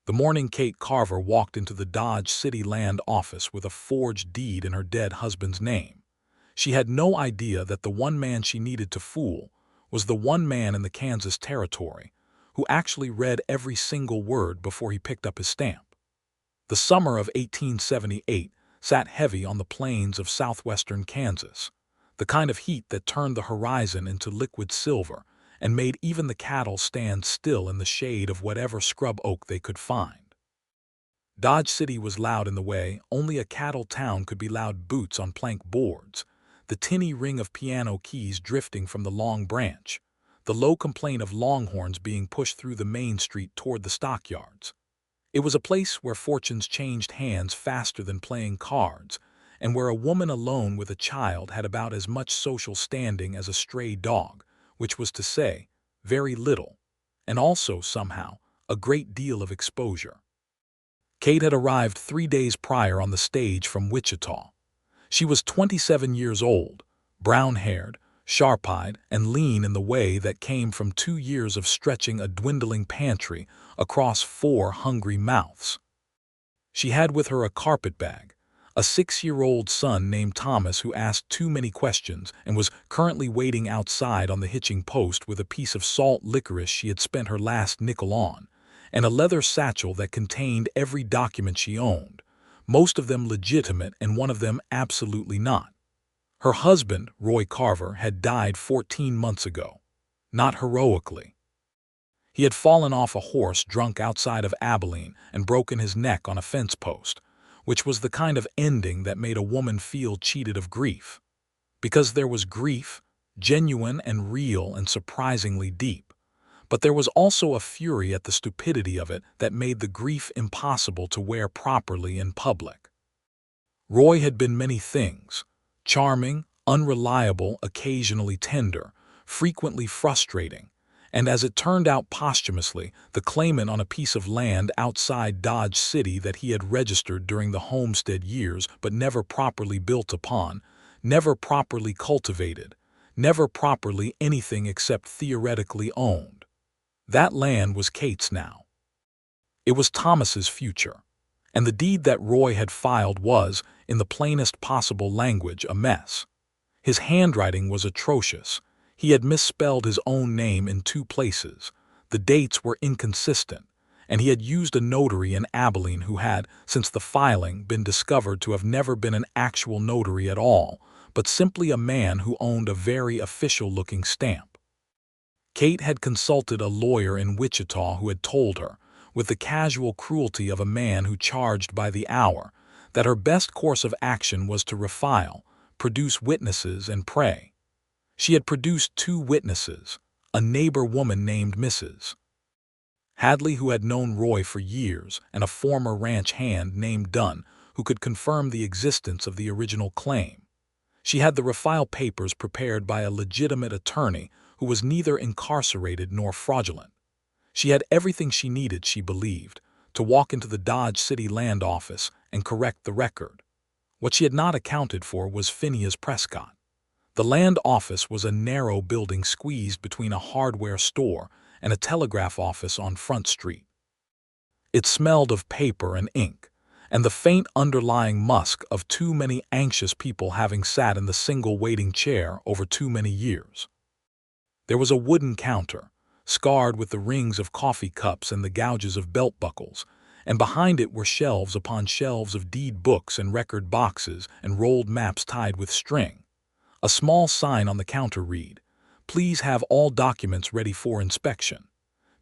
The morning Kate Carver walked into the Dodge City Land office with a forged deed in her dead husband's name. She had no idea that the one man she needed to fool was the one man in the Kansas territory who actually read every single word before he picked up his stamp. The summer of 1878 sat heavy on the plains of southwestern Kansas, the kind of heat that turned the horizon into liquid silver and made even the cattle stand still in the shade of whatever scrub oak they could find. Dodge City was loud in the way only a cattle town could be loud. Boots on plank boards, the tinny ring of piano keys drifting from the long branch, the low complaint of longhorns being pushed through the main street toward the stockyards. It was a place where fortunes changed hands faster than playing cards, and where a woman alone with a child had about as much social standing as a stray dog, which was to say, very little, and also, somehow, a great deal of exposure. Kate had arrived 3 days prior on the stage from Wichita. She was 27 years old, brown-haired, sharp-eyed, and lean in the way that came from 2 years of stretching a dwindling pantry across 4 hungry mouths. She had with her a carpetbag, a 6-year-old son named Thomas who asked too many questions and was currently waiting outside on the hitching post with a piece of salt licorice she had spent her last nickel on, and a leather satchel that contained every document she owned, most of them legitimate and one of them absolutely not. Her husband, Roy Carver, had died 14 months ago. Not heroically. He had fallen off a horse drunk outside of Abilene and broken his neck on a fence post, which was the kind of ending that made a woman feel cheated of grief. Because there was grief, genuine and real and surprisingly deep, but there was also a fury at the stupidity of it that made the grief impossible to wear properly in public. Roy had been many things: charming, unreliable, occasionally tender, frequently frustrating, and as it turned out posthumously, the claimant on a piece of land outside Dodge City that he had registered during the Homestead years but never properly built upon, never properly cultivated, never properly anything except theoretically owned. That land was Kate's now. It was Thomas's future, and the deed that Roy had filed was, in the plainest possible language, a mess. His handwriting was atrocious. He had misspelled his own name in 2 places, the dates were inconsistent, and he had used a notary in Abilene who had, since the filing, been discovered to have never been an actual notary at all, but simply a man who owned a very official-looking stamp. Kate had consulted a lawyer in Wichita who had told her, with the casual cruelty of a man who charged by the hour, that her best course of action was to refile, produce witnesses, and pray. She had produced 2 witnesses, a neighbor woman named Mrs. Hadley who had known Roy for years, and a former ranch hand named Dunn who could confirm the existence of the original claim. She had the refile papers prepared by a legitimate attorney who was neither incarcerated nor fraudulent. She had everything she needed, she believed, to walk into the Dodge City Land office and correct the record. What she had not accounted for was Phineas Prescott. The land office was a narrow building squeezed between a hardware store and a telegraph office on Front Street. It smelled of paper and ink, and the faint underlying musk of too many anxious people having sat in the single waiting chair over too many years. There was a wooden counter, scarred with the rings of coffee cups and the gouges of belt buckles, and behind it were shelves upon shelves of deed books and record boxes and rolled maps tied with string. A small sign on the counter read, "Please have all documents ready for inspection.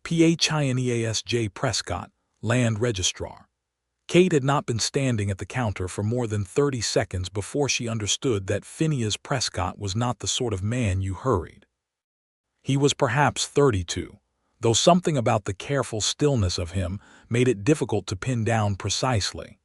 Phineas J. Prescott, Land Registrar." Kate had not been standing at the counter for more than 30 seconds before she understood that Phineas Prescott was not the sort of man you hurried. He was perhaps 32, though something about the careful stillness of him made it difficult to pin down precisely.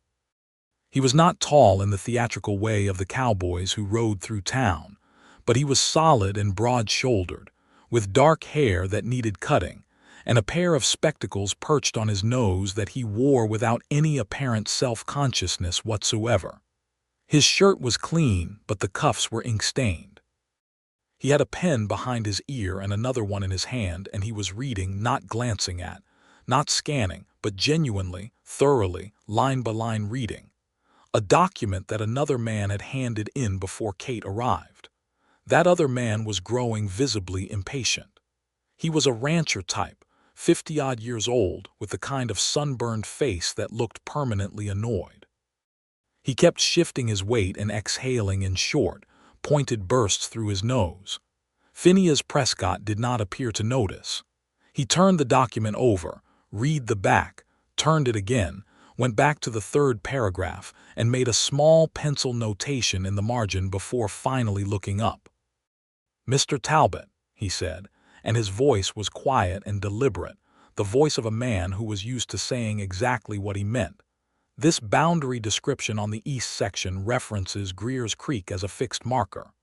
He was not tall in the theatrical way of the cowboys who rode through town, but he was solid and broad-shouldered, with dark hair that needed cutting, and a pair of spectacles perched on his nose that he wore without any apparent self-consciousness whatsoever. His shirt was clean, but the cuffs were ink-stained. He had a pen behind his ear and another one in his hand, and he was reading, not glancing at, Not scanning, but genuinely, thoroughly, line-by-line reading. A document that another man had handed in before Kate arrived. That other man was growing visibly impatient. He was a rancher type, 50-odd years old, with the kind of sunburned face that looked permanently annoyed. He kept shifting his weight and exhaling in short, pointed bursts through his nose. Phineas Prescott did not appear to notice. He turned the document over, read the back, turned it again, went back to the third paragraph, and made a small pencil notation in the margin before finally looking up. "Mr. Talbot," he said, and his voice was quiet and deliberate, the voice of a man who was used to saying exactly what he meant. "This boundary description on the east section references Greer's Creek as a fixed marker.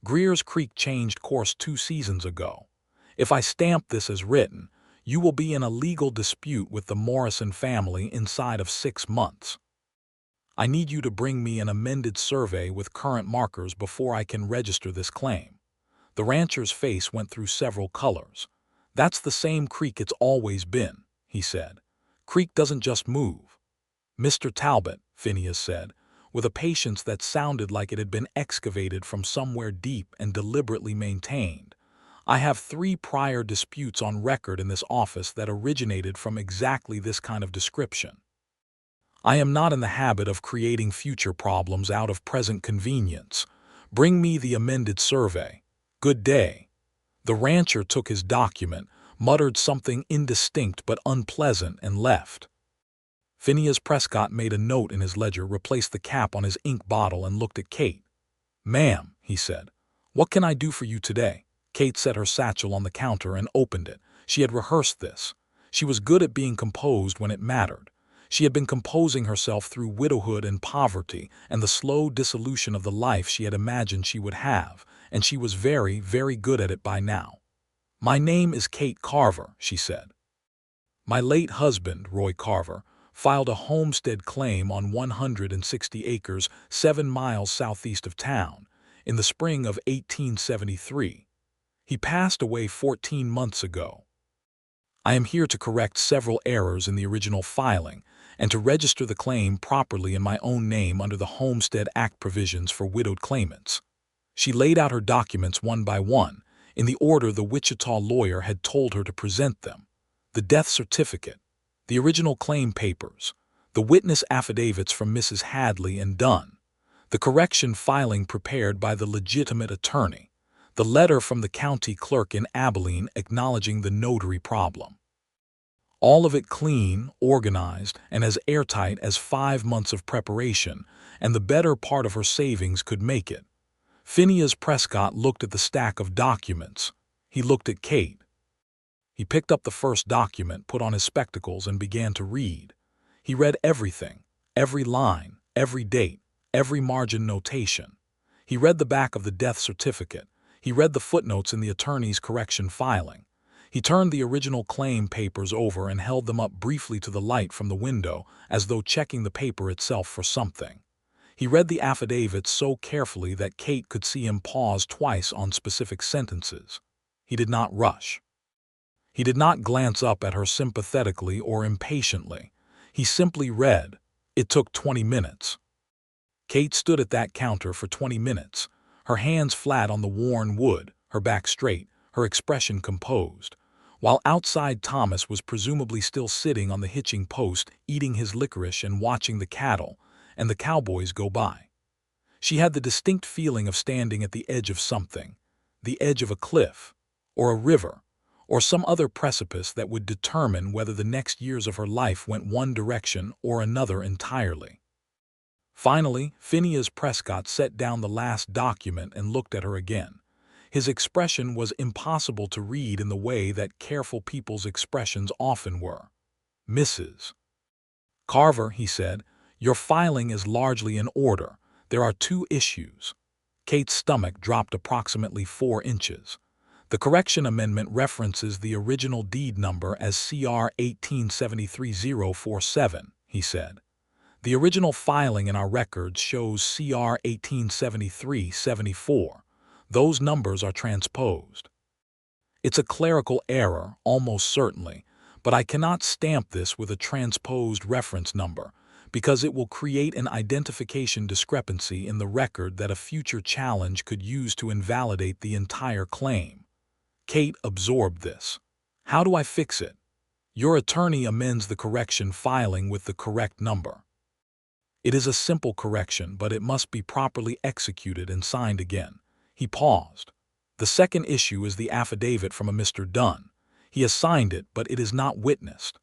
Greer's Creek changed course 2 seasons ago. If I stamp this as written, you will be in a legal dispute with the Morrison family inside of 6 months. I need you to bring me an amended survey with current markers before I can register this claim." The rancher's face went through several colors. "That's the same creek it's always been," he said. "Creek doesn't just move." "Mr. Talbot," Phineas said, with a patience that sounded like it had been excavated from somewhere deep and deliberately maintained, "I have 3 prior disputes on record in this office that originated from exactly this kind of description. I am not in the habit of creating future problems out of present convenience. Bring me the amended survey. Good day." The rancher took his document, muttered something indistinct but unpleasant, and left. Phineas Prescott made a note in his ledger, replaced the cap on his ink bottle, and looked at Kate. "Ma'am," he said, "what can I do for you today?" Kate set her satchel on the counter and opened it. She had rehearsed this. She was good at being composed when it mattered. She had been composing herself through widowhood and poverty and the slow dissolution of the life she had imagined she would have, and she was very, very good at it by now. "My name is Kate Carver," she said. "My late husband, Roy Carver, filed a homestead claim on 160 acres 7 miles southeast of town in the spring of 1873. He passed away 14 months ago. I am here to correct several errors in the original filing and to register the claim properly in my own name under the Homestead Act provisions for widowed claimants." She laid out her documents one by one, in the order the Wichita lawyer had told her to present them: the death certificate, the original claim papers, the witness affidavits from Mrs. Hadley and Dunn, the correction filing prepared by the legitimate attorney, the letter from the county clerk in Abilene acknowledging the notary problem. All of it clean, organized, and as airtight as 5 months of preparation and the better part of her savings could make it. Phineas Prescott looked at the stack of documents. He looked at Kate. He picked up the first document, put on his spectacles, and began to read. He read everything, every line, every date, every margin notation. He read the back of the death certificate. He read the footnotes in the attorney's correction filing. He turned the original claim papers over and held them up briefly to the light from the window, as though checking the paper itself for something. He read the affidavits so carefully that Kate could see him pause twice on specific sentences. He did not rush. He did not glance up at her sympathetically or impatiently. He simply read. It took 20 minutes. Kate stood at that counter for 20 minutes, her hands flat on the worn wood, her back straight, her expression composed, while outside Thomas was presumably still sitting on the hitching post, eating his licorice and watching the cattle and the cowboys go by. She had the distinct feeling of standing at the edge of something, the edge of a cliff, or a river, or some other precipice that would determine whether the next years of her life went one direction or another entirely. Finally, Phineas Prescott set down the last document and looked at her again. His expression was impossible to read in the way that careful people's expressions often were. "Mrs. Carver," he said, "your filing is largely in order. There are 2 issues." Kate's stomach dropped approximately 4 inches. "The correction amendment references the original deed number as CR 1873047, he said. "The original filing in our records shows CR 187374. Those numbers are transposed. It's a clerical error, almost certainly, but I cannot stamp this with a transposed reference number because it will create an identification discrepancy in the record that a future challenge could use to invalidate the entire claim. Kate absorbed this. How do I fix it? Your attorney amends the correction filing with the correct number. It is a simple correction, but it must be properly executed and signed again. He paused. The second issue is the affidavit from a Mr. Dunn. He has signed it, but it is not witnessed.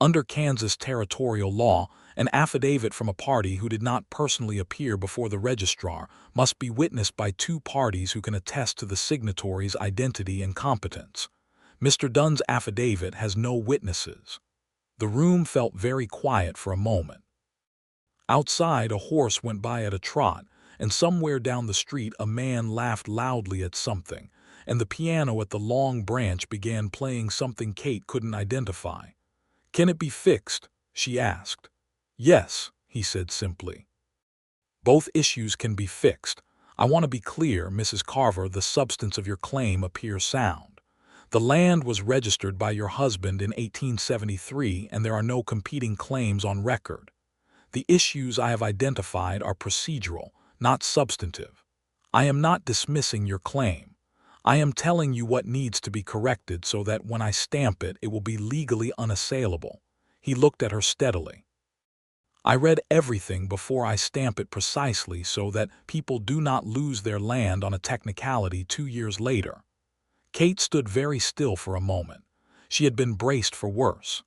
Under Kansas territorial law, an affidavit from a party who did not personally appear before the registrar must be witnessed by two parties who can attest to the signatory's identity and competence. Mr. Dunn's affidavit has no witnesses. The room felt very quiet for a moment. Outside, a horse went by at a trot, and somewhere down the street a man laughed loudly at something, and the piano at the Long Branch began playing something Kate couldn't identify. "Can it be fixed?" she asked. "Yes," he said simply. "Both issues can be fixed. I want to be clear, Mrs. Carver, the substance of your claim appears sound. The land was registered by your husband in 1873, and there are no competing claims on record. The issues I have identified are procedural, not substantive. I am not dismissing your claim. I am telling you what needs to be corrected so that when I stamp it, it will be legally unassailable." He looked at her steadily. "I read everything before I stamp it precisely so that people do not lose their land on a technicality 2 years later." Kate stood very still for a moment. She had been braced for worse.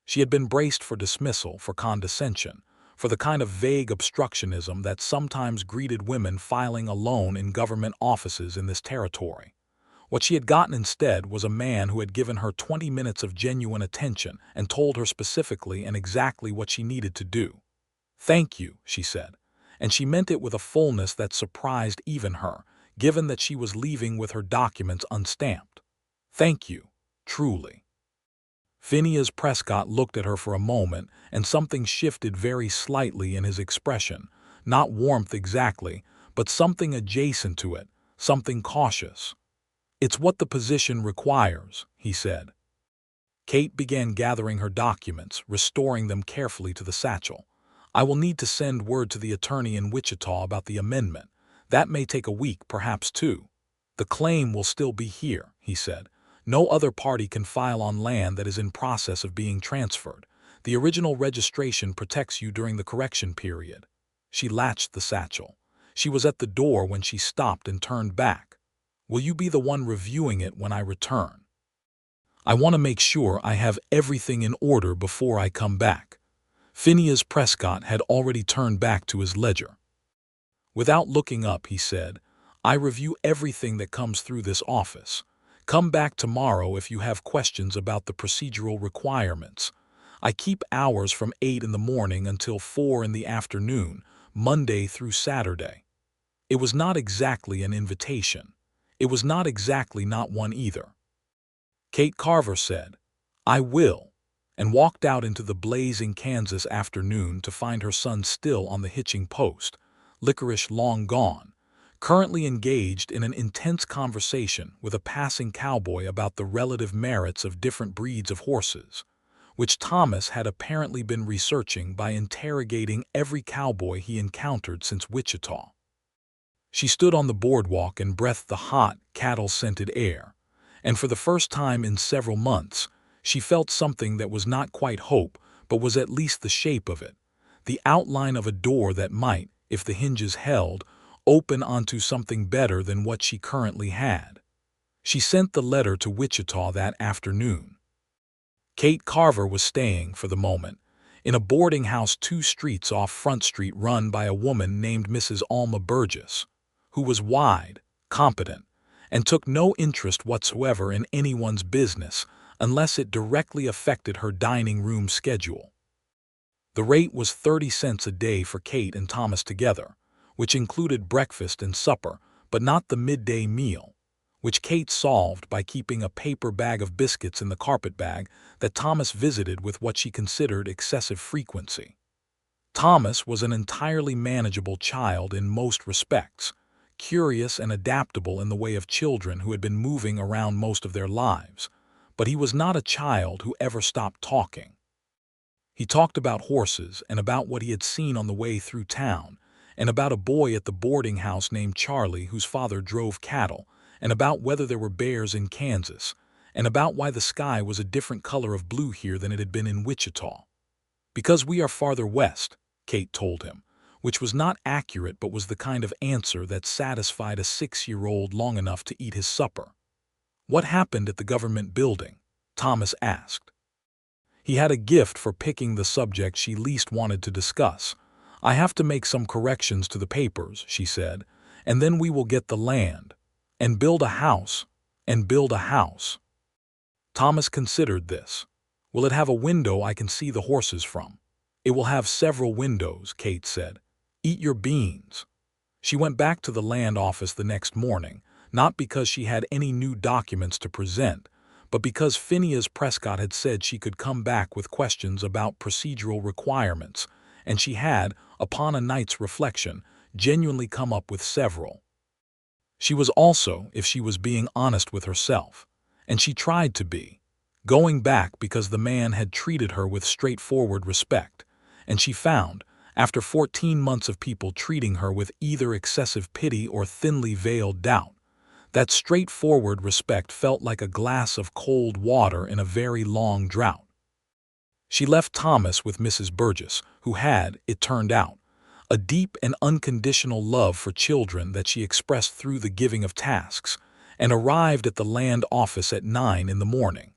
She had been braced for dismissal, for condescension, for the kind of vague obstructionism that sometimes greeted women filing alone in government offices in this territory. What she had gotten instead was a man who had given her 20 minutes of genuine attention and told her specifically and exactly what she needed to do. "Thank you," she said, and she meant it with a fullness that surprised even her, given that she was leaving with her documents unstamped. "Thank you, truly." Phineas Prescott looked at her for a moment, and something shifted very slightly in his expression. Not warmth exactly, but something adjacent to it, something cautious. "It's what the position requires," he said. Kate began gathering her documents, restoring them carefully to the satchel. "I will need to send word to the attorney in Wichita about the amendment. That may take a week, perhaps 2. The claim will still be here," he said. "No other party can file on land that is in process of being transferred. The original registration protects you during the correction period." She latched the satchel. She was at the door when she stopped and turned back. "Will you be the one reviewing it when I return? I want to make sure I have everything in order before I come back." Phineas Prescott had already turned back to his ledger. Without looking up, he said, "I review everything that comes through this office. Come back tomorrow if you have questions about the procedural requirements. I keep hours from 8 in the morning until 4 in the afternoon, Monday through Saturday." It was not exactly an invitation. It was not exactly not one either. Kate Carver said, "I will," and walked out into the blazing Kansas afternoon to find her son still on the hitching post, Licorice long gone, currently engaged in an intense conversation with a passing cowboy about the relative merits of different breeds of horses, which Thomas had apparently been researching by interrogating every cowboy he encountered since Wichita. She stood on the boardwalk and breathed the hot, cattle-scented air, and for the first time in several months, she felt something that was not quite hope, but was at least the shape of it, the outline of a door that might, if the hinges held, open onto something better than what she currently had. She sent the letter to Wichita that afternoon. Kate Carver was staying, for the moment, in a boarding house 2 streets off Front Street run by a woman named Mrs. Alma Burgess, who was wide, competent, and took no interest whatsoever in anyone's business unless it directly affected her dining room schedule. The rate was 30 cents a day for Kate and Thomas together, which included breakfast and supper, but not the midday meal, which Kate solved by keeping a paper bag of biscuits in the carpetbag that Thomas visited with what she considered excessive frequency. Thomas was an entirely manageable child in most respects, curious and adaptable in the way of children who had been moving around most of their lives, but he was not a child who ever stopped talking. He talked about horses and about what he had seen on the way through town, and about a boy at the boarding house named Charlie whose father drove cattle, and about whether there were bears in Kansas, and about why the sky was a different color of blue here than it had been in Wichita. "Because we are farther west," Kate told him, which was not accurate but was the kind of answer that satisfied a 6-year-old long enough to eat his supper. "What happened at the government building?" Thomas asked. He had a gift for picking the subject she least wanted to discuss. "I have to make some corrections to the papers," she said, "and then we will get the land, and build a house, and build a house." Thomas considered this. "Will it have a window I can see the horses from?" "It will have several windows," Kate said. "Eat your beans." She went back to the land office the next morning, not because she had any new documents to present, but because Phineas Prescott had said she could come back with questions about procedural requirements, and she had, upon a night's reflection, genuinely come up with several. She was also, if she was being honest with herself, and she tried to be, going back because the man had treated her with straightforward respect, and she found, after 14 months of people treating her with either excessive pity or thinly veiled doubt, that straightforward respect felt like a glass of cold water in a very long drought. She left Thomas with Mrs. Burgess, who had, it turned out, a deep and unconditional love for children that she expressed through the giving of tasks, and arrived at the land office at 9 in the morning.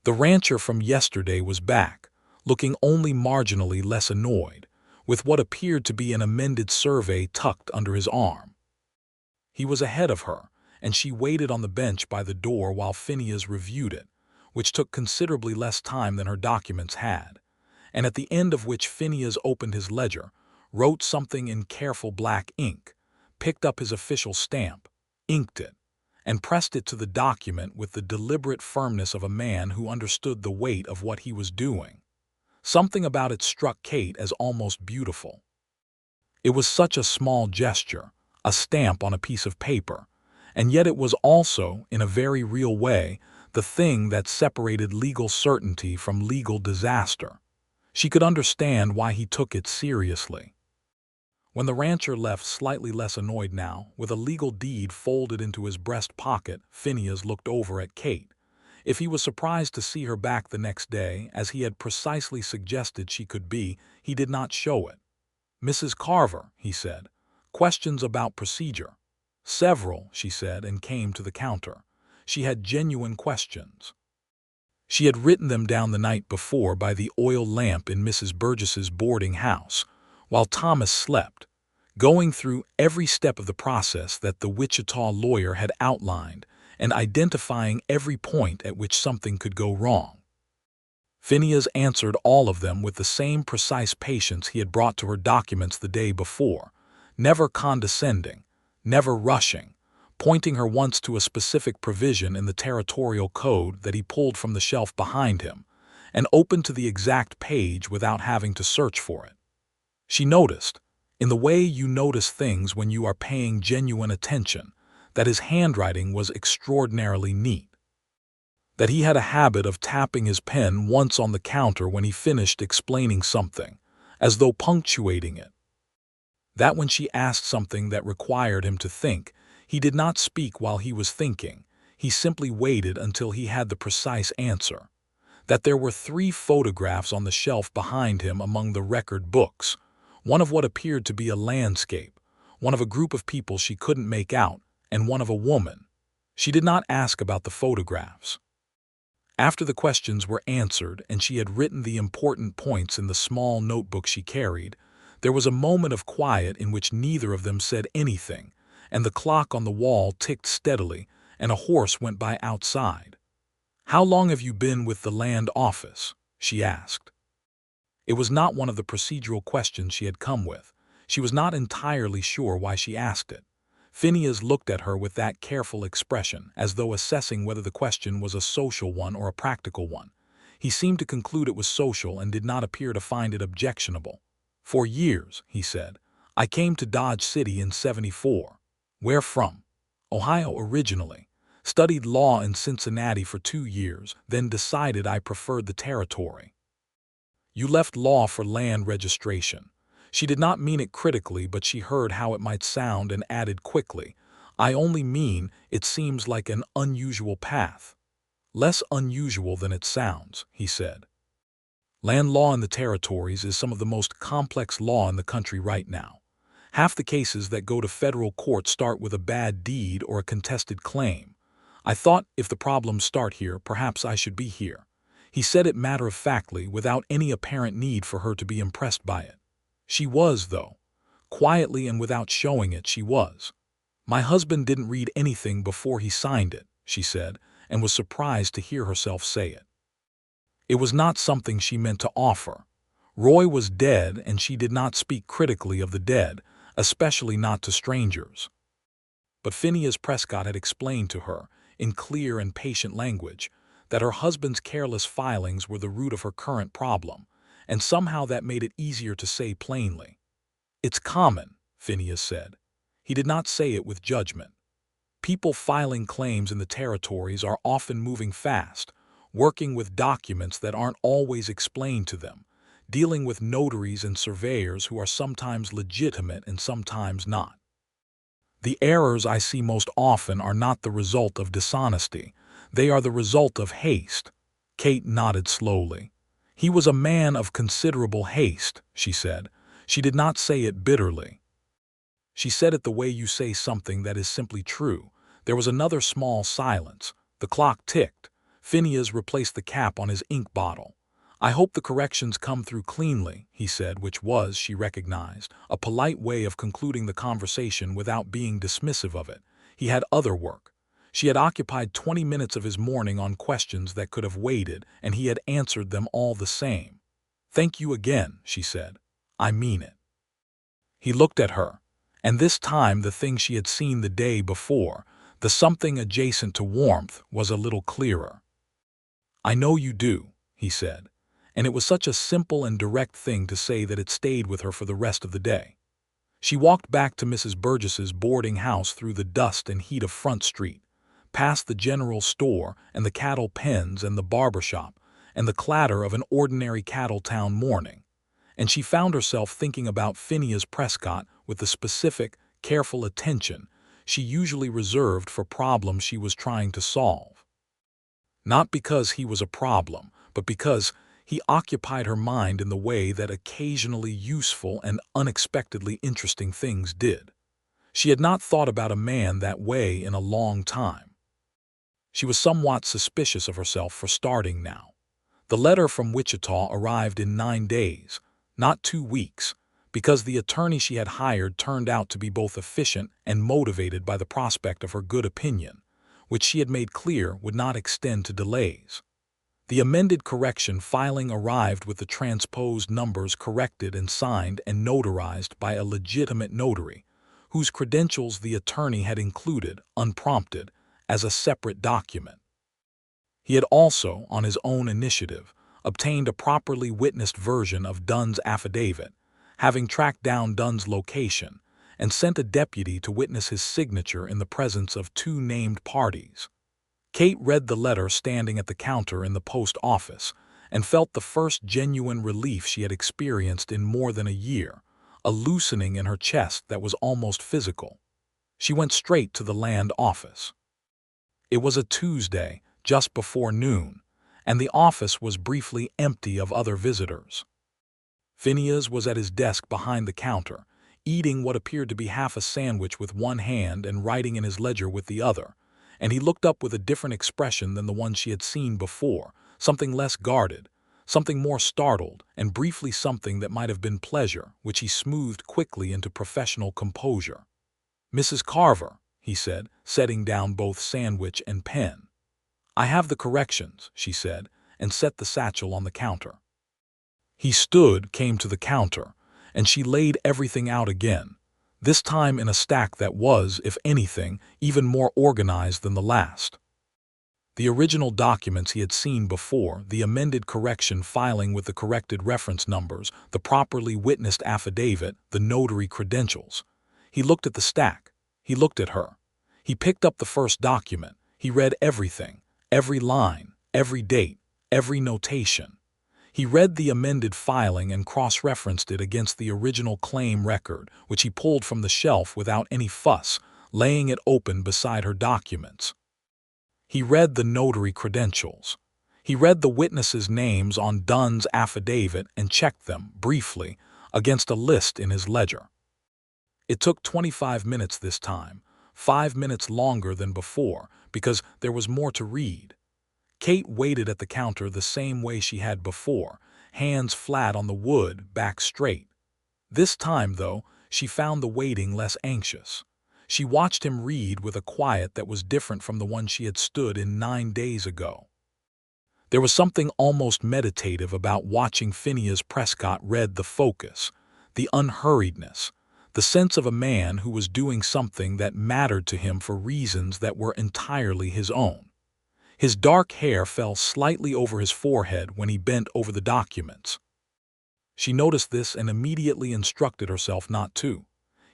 The rancher from yesterday was back, looking only marginally less annoyed, with what appeared to be an amended survey tucked under his arm. He was ahead of her, and she waited on the bench by the door while Phineas reviewed it, which took considerably less time than her documents had, and at the end of which Phineas opened his ledger, wrote something in careful black ink, picked up his official stamp, inked it, and pressed it to the document with the deliberate firmness of a man who understood the weight of what he was doing. Something about it struck Kate as almost beautiful. It was such a small gesture, a stamp on a piece of paper, and yet it was also, in a very real way, the thing that separated legal certainty from legal disaster. She could understand why he took it seriously. When the rancher left, slightly less annoyed now, with a legal deed folded into his breast pocket, Phineas looked over at Kate. If he was surprised to see her back the next day, as he had precisely suggested she could be, he did not show it. "Mrs. Carver," he said, "questions about procedure." "Several," she said, and came to the counter. She had genuine questions. She had written them down the night before by the oil lamp in Mrs. Burgess's boarding house, while Thomas slept, going through every step of the process that the Wichita lawyer had outlined and identifying every point at which something could go wrong. Phineas answered all of them with the same precise patience he had brought to her documents the day before, never condescending, never rushing, pointing her once to a specific provision in the territorial code that he pulled from the shelf behind him, and opened to the exact page without having to search for it. She noticed, in the way you notice things when you are paying genuine attention, that his handwriting was extraordinarily neat, that he had a habit of tapping his pen once on the counter when he finished explaining something, as though punctuating it, that when she asked something that required him to think, he did not speak while he was thinking, he simply waited until he had the precise answer, that there were 3 photographs on the shelf behind him among the record books, one of what appeared to be a landscape, one of a group of people she couldn't make out, and one of a woman. She did not ask about the photographs. After the questions were answered and she had written the important points in the small notebook she carried, there was a moment of quiet in which neither of them said anything, and the clock on the wall ticked steadily, and a horse went by outside. "How long have you been with the land office?" she asked. It was not one of the procedural questions she had come with. She was not entirely sure why she asked it. Phineas looked at her with that careful expression, as though assessing whether the question was a social one or a practical one. He seemed to conclude it was social and did not appear to find it objectionable. "For years," he said. "I came to Dodge City in '74. "Where from?" "Ohio originally. Studied law in Cincinnati for 2 years, then decided I preferred the territory. You left law for land registration. She did not mean it critically, but she heard how it might sound and added quickly, I only mean it seems like an unusual path. Less unusual than it sounds, he said. Land law in the territories is some of the most complex law in the country right now. Half the cases that go to federal court start with a bad deed or a contested claim. I thought if the problems start here, perhaps I should be here. He said it matter-of-factly, without any apparent need for her to be impressed by it. She was, though. Quietly and without showing it, she was. My husband didn't read anything before he signed it, she said, and was surprised to hear herself say it. It was not something she meant to offer. Roy was dead, and she did not speak critically of the dead, especially not to strangers. But Phineas Prescott had explained to her, in clear and patient language, that her husband's careless filings were the root of her current problem, and somehow that made it easier to say plainly. It's common, Phineas said. He did not say it with judgment. People filing claims in the territories are often moving fast, working with documents that aren't always explained to them, dealing with notaries and surveyors who are sometimes legitimate and sometimes not. The errors I see most often are not the result of dishonesty. They are the result of haste. Kate nodded slowly. He was a man of considerable haste, she said. She did not say it bitterly. She said it the way you say something that is simply true. There was another small silence. The clock ticked. Phineas replaced the cap on his ink bottle. I hope the corrections come through cleanly, he said, which was, she recognized, a polite way of concluding the conversation without being dismissive of it. He had other work. She had occupied 20 minutes of his morning on questions that could have waited, and he had answered them all the same. Thank you again, she said. I mean it. He looked at her, and this time the thing she had seen the day before, the something adjacent to warmth, was a little clearer. I know you do, he said, and it was such a simple and direct thing to say that it stayed with her for the rest of the day. She walked back to Mrs. Burgess's boarding house through the dust and heat of Front Street, past the general store and the cattle pens and the barber shop and the clatter of an ordinary cattle town morning, and she found herself thinking about Phineas Prescott with the specific, careful attention she usually reserved for problems she was trying to solve. Not because he was a problem, but because he occupied her mind in the way that occasionally useful and unexpectedly interesting things did. She had not thought about a man that way in a long time. She was somewhat suspicious of herself for starting now. The letter from Wichita arrived in 9 days, not 2 weeks, because the attorney she had hired turned out to be both efficient and motivated by the prospect of her good opinion, which she had made clear would not extend to delays. The amended correction filing arrived with the transposed numbers corrected and signed and notarized by a legitimate notary, whose credentials the attorney had included, unprompted, as a separate document. He had also, on his own initiative, obtained a properly witnessed version of Dunn's affidavit, having tracked down Dunn's location, and sent a deputy to witness his signature in the presence of 2 named parties. Kate read the letter standing at the counter in the post office and felt the first genuine relief she had experienced in more than a year, a loosening in her chest that was almost physical. She went straight to the land office. It was a Tuesday, just before noon, and the office was briefly empty of other visitors. Phineas was at his desk behind the counter, eating what appeared to be half a sandwich with one hand and writing in his ledger with the other, and he looked up with a different expression than the one she had seen before, something less guarded, something more startled, and briefly something that might have been pleasure, which he smoothed quickly into professional composure. "Mrs. Carver," he said, setting down both sandwich and pen. "I have the corrections," she said, and set the satchel on the counter. He came to the counter, and she laid everything out again, this time in a stack that was, if anything, even more organized than the last. The original documents he had seen before, the amended correction filing with the corrected reference numbers, the properly witnessed affidavit, the notary credentials. He looked at the stack. He looked at her. He picked up the first document. He read everything, every line, every date, every notation. He read the amended filing and cross-referenced it against the original claim record, which he pulled from the shelf without any fuss, laying it open beside her documents. He read the notary credentials. He read the witnesses' names on Dunn's affidavit and checked them, briefly, against a list in his ledger. It took 25 minutes this time, 5 minutes longer than before, because there was more to read. Kate waited at the counter the same way she had before, hands flat on the wood, back straight. This time, though, she found the waiting less anxious. She watched him read with a quiet that was different from the one she had stood in 9 days ago. There was something almost meditative about watching Phineas Prescott read the focus, the unhurriedness, the sense of a man who was doing something that mattered to him for reasons that were entirely his own. His dark hair fell slightly over his forehead when he bent over the documents. She noticed this and immediately instructed herself not to.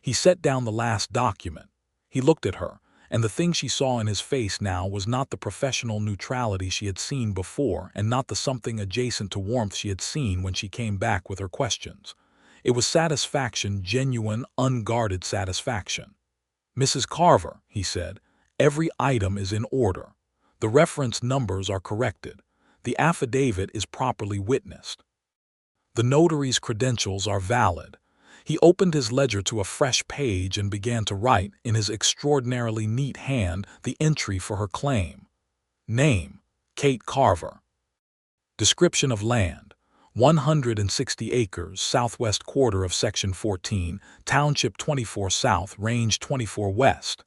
He set down the last document. He looked at her, and the thing she saw in his face now was not the professional neutrality she had seen before and not the something adjacent to warmth she had seen when she came back with her questions. It was satisfaction, genuine, unguarded satisfaction. "Mrs. Carver," he said, "every item is in order. The reference numbers are corrected. The affidavit is properly witnessed. The notary's credentials are valid." He opened his ledger to a fresh page and began to write, in his extraordinarily neat hand, the entry for her claim. Name: Kate Carver. Description of land: 160 acres, southwest quarter of Section 14, Township 24 South, Range 24 West.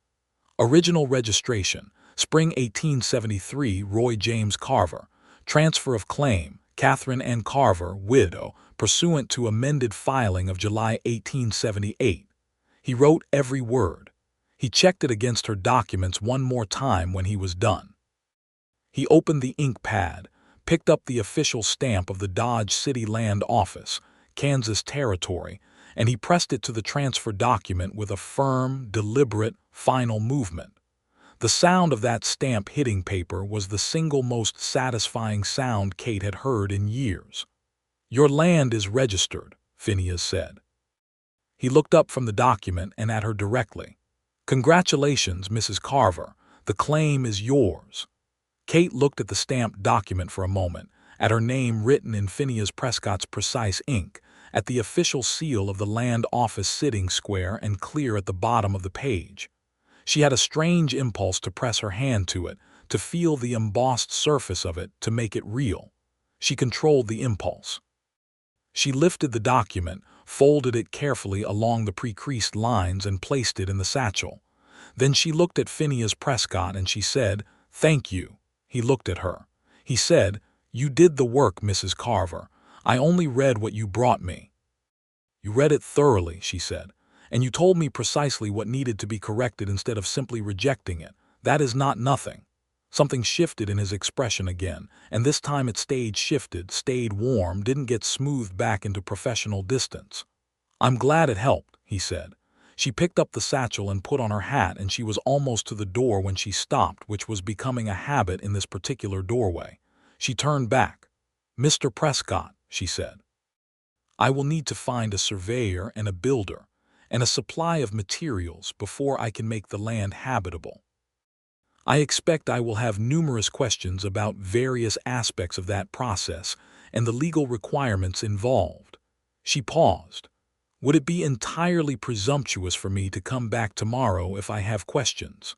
Original registration: Spring 1873, Roy James Carver. Transfer of claim: Catherine N. Carver, widow, pursuant to amended filing of July 1878. He wrote every word. He checked it against her documents one more time when he was done. He opened the ink pad, picked up the official stamp of the Dodge City Land Office, Kansas Territory, and he pressed it to the transfer document with a firm, deliberate, final movement. The sound of that stamp hitting paper was the single most satisfying sound Kate had heard in years. "Your land is registered," Phineas said. He looked up from the document and at her directly. "Congratulations, Mrs. Carver. The claim is yours." Kate looked at the stamped document for a moment, at her name written in Phineas Prescott's precise ink, at the official seal of the land office sitting square and clear at the bottom of the page. She had a strange impulse to press her hand to it, to feel the embossed surface of it, to make it real. She controlled the impulse. She lifted the document, folded it carefully along the pre-creased lines and placed it in the satchel. Then she looked at Phineas Prescott and she said, "Thank you." He looked at her. He said, "You did the work, Mrs. Carver. I only read what you brought me." "You read it thoroughly," she said, "and you told me precisely what needed to be corrected instead of simply rejecting it. That is not nothing." Something shifted in his expression again, and this time it stayed shifted, stayed warm, didn't get smoothed back into professional distance. "I'm glad it helped," he said. She picked up the satchel and put on her hat, and she was almost to the door when she stopped, which was becoming a habit in this particular doorway. She turned back. "Mr. Prescott," she said, "I will need to find a surveyor and a builder, and a supply of materials before I can make the land habitable. I expect I will have numerous questions about various aspects of that process and the legal requirements involved." She paused. "Would it be entirely presumptuous for me to come back tomorrow if I have questions?"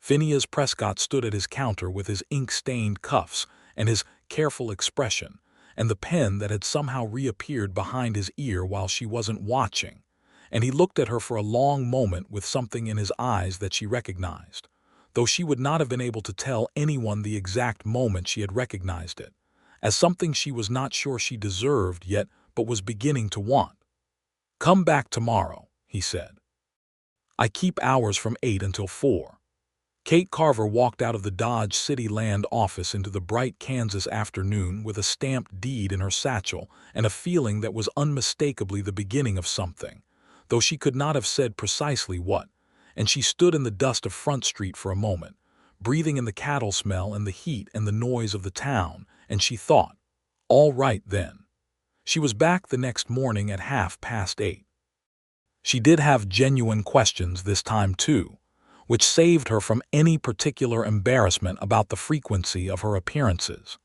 Phineas Prescott stood at his counter with his ink-stained cuffs and his careful expression, and the pen that had somehow reappeared behind his ear while she wasn't watching, and he looked at her for a long moment with something in his eyes that she recognized, though she would not have been able to tell anyone the exact moment she had recognized it, as something she was not sure she deserved yet but was beginning to want. "Come back tomorrow," he said. "I keep hours from 8 until 4. Kate Carver walked out of the Dodge City Land Office into the bright Kansas afternoon with a stamped deed in her satchel and a feeling that was unmistakably the beginning of something, though she could not have said precisely what, and she stood in the dust of Front Street for a moment, breathing in the cattle smell and the heat and the noise of the town, and she thought, all right then. She was back the next morning at 8:30. She did have genuine questions this time too, which saved her from any particular embarrassment about the frequency of her appearances.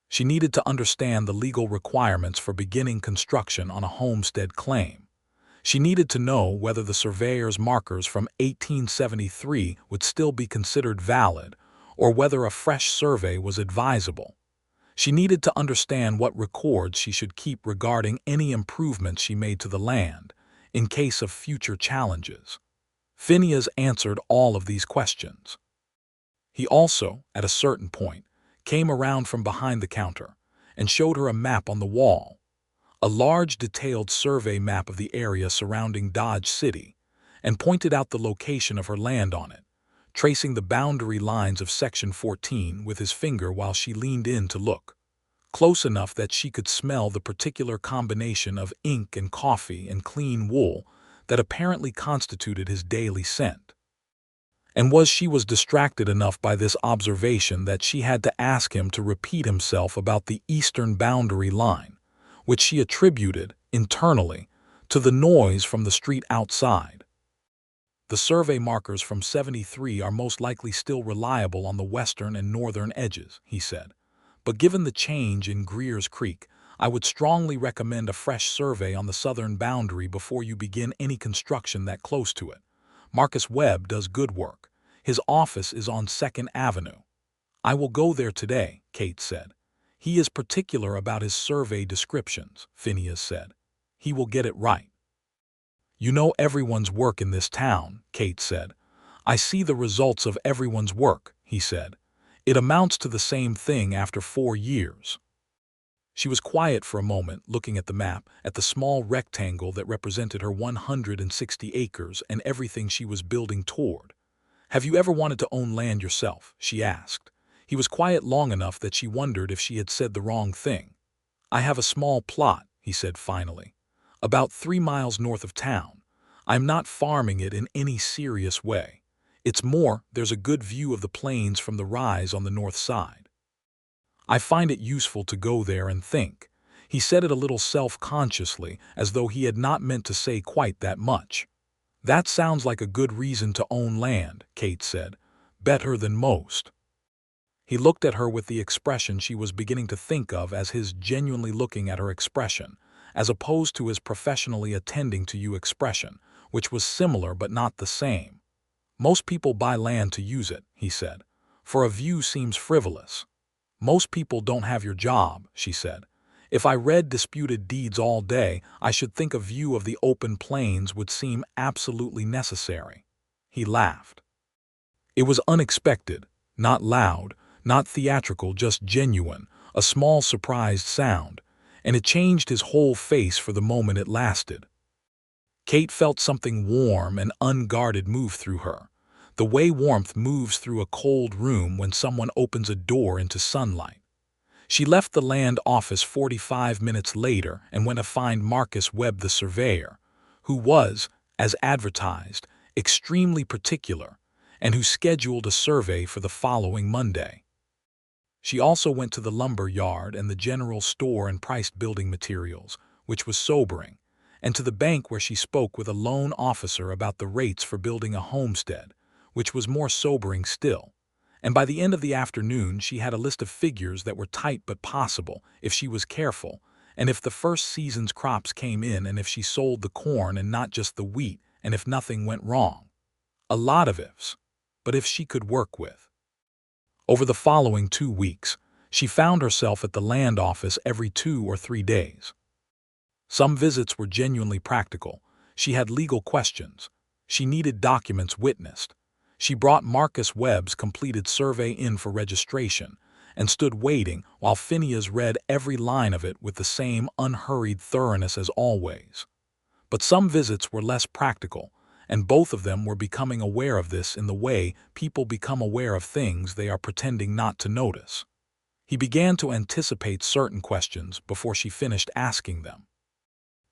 She needed to understand the legal requirements for beginning construction on a homestead claim. She needed to know whether the surveyor's markers from 1873 would still be considered valid or whether a fresh survey was advisable. She needed to understand what records she should keep regarding any improvements she made to the land in case of future challenges. Phineas answered all of these questions. He also, at a certain point, came around from behind the counter and showed her a map on the wall, a large detailed survey map of the area surrounding Dodge City, and pointed out the location of her land on it, tracing the boundary lines of Section 14 with his finger while she leaned in to look, close enough that she could smell the particular combination of ink and coffee and clean wool that apparently constituted his daily scent. And she was distracted enough by this observation that she had to ask him to repeat himself about the eastern boundary line, which she attributed, internally, to the noise from the street outside. The survey markers from 73 are most likely still reliable on the western and northern edges, he said. But given the change in Greer's Creek, I would strongly recommend a fresh survey on the southern boundary before you begin any construction that close to it. Marcus Webb does good work. His office is on 2nd Avenue. I will go there today, Kate said. He is particular about his survey descriptions, Phineas said. He will get it right. You know everyone's work in this town, Kate said. I see the results of everyone's work, he said. It amounts to the same thing after 4 years. She was quiet for a moment, looking at the map, at the small rectangle that represented her 160 acres and everything she was building toward. Have you ever wanted to own land yourself? She asked. He was quiet long enough that she wondered if she had said the wrong thing. I have a small plot, he said finally, about 3 miles north of town. I'm not farming it in any serious way. It's more, there's a good view of the plains from the rise on the north side. I find it useful to go there and think. He said it a little self-consciously, as though he had not meant to say quite that much. That sounds like a good reason to own land, Kate said. Better than most. He looked at her with the expression she was beginning to think of as his genuinely looking at her expression, as opposed to his professionally attending to you expression, which was similar but not the same. Most people buy land to use it, he said, for a view seems frivolous. Most people don't have your job, she said. If I read disputed deeds all day, I should think a view of the open plains would seem absolutely necessary. He laughed. It was unexpected, not loud, not theatrical, just genuine, a small surprised sound, and it changed his whole face for the moment it lasted. Kate felt something warm and unguarded move through her, the way warmth moves through a cold room when someone opens a door into sunlight. She left the land office 45 minutes later and went to find Marcus Webb the surveyor, who was, as advertised, extremely particular, and who scheduled a survey for the following Monday. She also went to the lumber yard and the general store and priced building materials, which was sobering, and to the bank where she spoke with a loan officer about the rates for building a homestead, which was more sobering still. And by the end of the afternoon she had a list of figures that were tight but possible if she was careful, and if the first season's crops came in, and if she sold the corn and not just the wheat, and if nothing went wrong. A lot of ifs, but if she could work with. Over the following 2 weeks, she found herself at the land office every 2 or 3 days. Some visits were genuinely practical. She had legal questions. She needed documents witnessed. She brought Marcus Webb's completed survey in for registration and stood waiting while Phineas read every line of it with the same unhurried thoroughness as always. But some visits were less practical, and both of them were becoming aware of this in the way people become aware of things they are pretending not to notice. He began to anticipate certain questions before she finished asking them.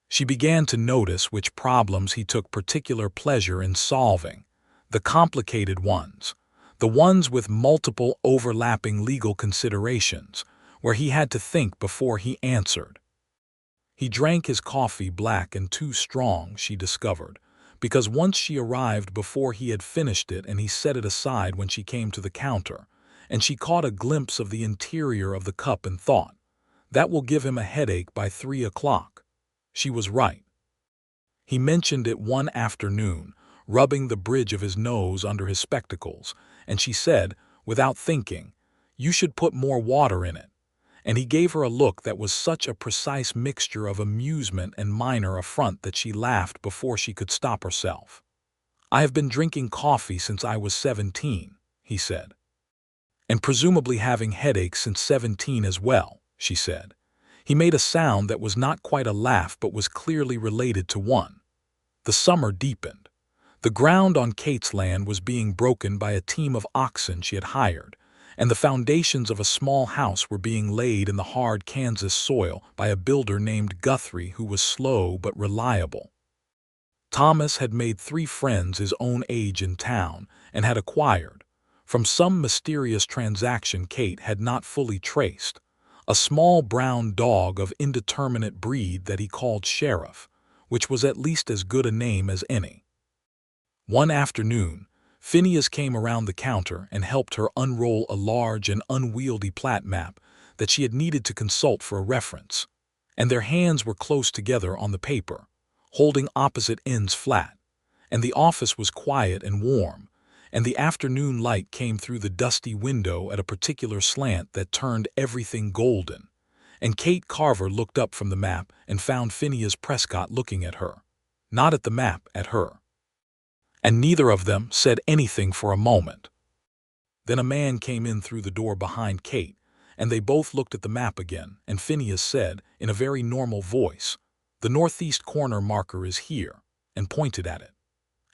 She began to notice which problems he took particular pleasure in solving, the complicated ones, the ones with multiple overlapping legal considerations, where he had to think before he answered. He drank his coffee black and too strong, she discovered, because once she arrived before he had finished it and he set it aside when she came to the counter, and she caught a glimpse of the interior of the cup and thought, "That will give him a headache by 3 o'clock." She was right. He mentioned it one afternoon, rubbing the bridge of his nose under his spectacles, and she said, without thinking, "You should put more water in it." And he gave her a look that was such a precise mixture of amusement and minor affront that she laughed before she could stop herself. "I have been drinking coffee since I was 17, he said. "And presumably having headaches since 17 as well," she said. He made a sound that was not quite a laugh but was clearly related to one. The summer deepened. The ground on Kate's land was being broken by a team of oxen she had hired, and the foundations of a small house were being laid in the hard Kansas soil by a builder named Guthrie who was slow but reliable. Thomas had made 3 friends his own age in town and had acquired, from some mysterious transaction Kate had not fully traced, a small brown dog of indeterminate breed that he called Sheriff, which was at least as good a name as any. One afternoon, Phineas came around the counter and helped her unroll a large and unwieldy plat map that she had needed to consult for a reference, and their hands were close together on the paper, holding opposite ends flat, and the office was quiet and warm, and the afternoon light came through the dusty window at a particular slant that turned everything golden, and Kate Carver looked up from the map and found Phineas Prescott looking at her, not at the map, at her. And neither of them said anything for a moment. Then a man came in through the door behind Kate, and they both looked at the map again, and Phineas said, in a very normal voice, "The northeast corner marker is here," and pointed at it.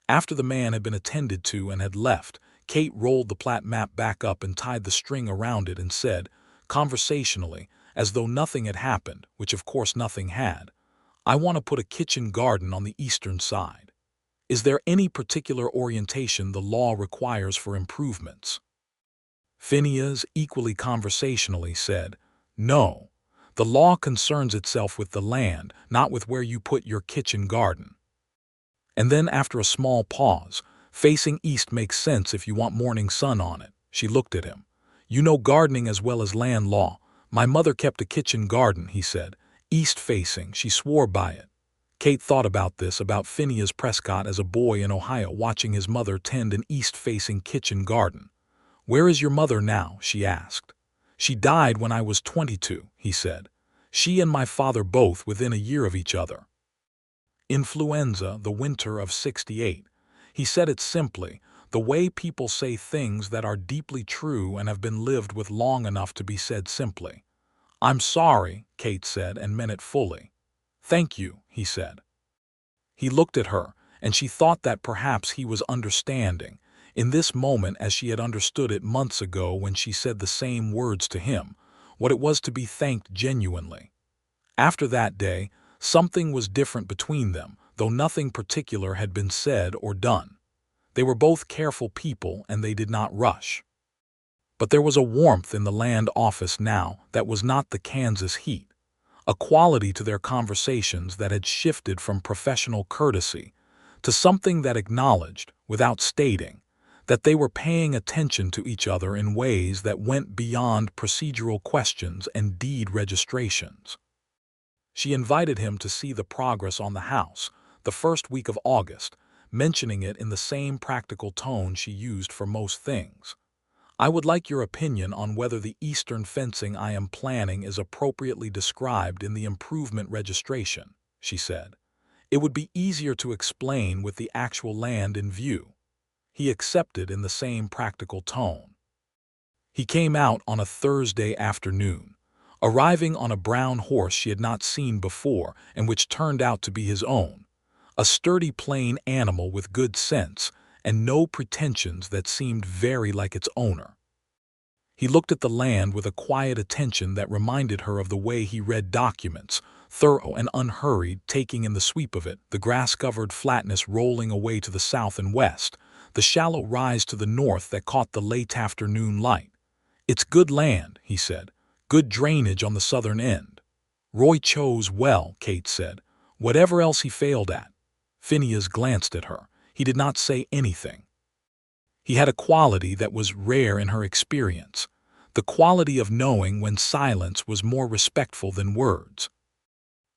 After the man had been attended to and had left, Kate rolled the plat map back up and tied the string around it and said, conversationally, as though nothing had happened, which of course nothing had, "I want to put a kitchen garden on the eastern side. Is there any particular orientation the law requires for improvements?" Phineas, equally conversationally, said, "No. The law concerns itself with the land, not with where you put your kitchen garden." And then, after a small pause, "Facing east makes sense if you want morning sun on it." She looked at him. "You know gardening as well as land law. My mother kept a kitchen garden," he said. "East-facing, she swore by it." Kate thought about this, about Phineas Prescott as a boy in Ohio watching his mother tend an east-facing kitchen garden. "Where is your mother now?" she asked. "She died when I was 22, he said. "She and my father both within a year of each other. Influenza, the winter of '68. He said it simply, the way people say things that are deeply true and have been lived with long enough to be said simply. "I'm sorry," Kate said, and meant it fully. "Thank you," he said. He looked at her, and she thought that perhaps he was understanding, in this moment as she had understood it months ago when she said the same words to him, what it was to be thanked genuinely. After that day, something was different between them, though nothing particular had been said or done. They were both careful people, and they did not rush. But there was a warmth in the land office now that was not the Kansas heat, a quality to their conversations that had shifted from professional courtesy to something that acknowledged, without stating, that they were paying attention to each other in ways that went beyond procedural questions and deed registrations. She invited him to see the progress on the house, the first week of August, mentioning it in the same practical tone she used for most things. "I would like your opinion on whether the eastern fencing I am planning is appropriately described in the improvement registration," she said. "It would be easier to explain with the actual land in view." He accepted in the same practical tone. He came out on a Thursday afternoon, arriving on a brown horse she had not seen before and which turned out to be his own, a sturdy plain animal with good sense and no pretensions that seemed very like its owner. He looked at the land with a quiet attention that reminded her of the way he read documents, thorough and unhurried, taking in the sweep of it, the grass-covered flatness rolling away to the south and west, the shallow rise to the north that caught the late afternoon light. "It's good land," he said. "Good drainage on the southern end." "Roy chose well," Kate said. "Whatever else he failed at." Phineas glanced at her. He did not say anything. He had a quality that was rare in her experience, the quality of knowing when silence was more respectful than words.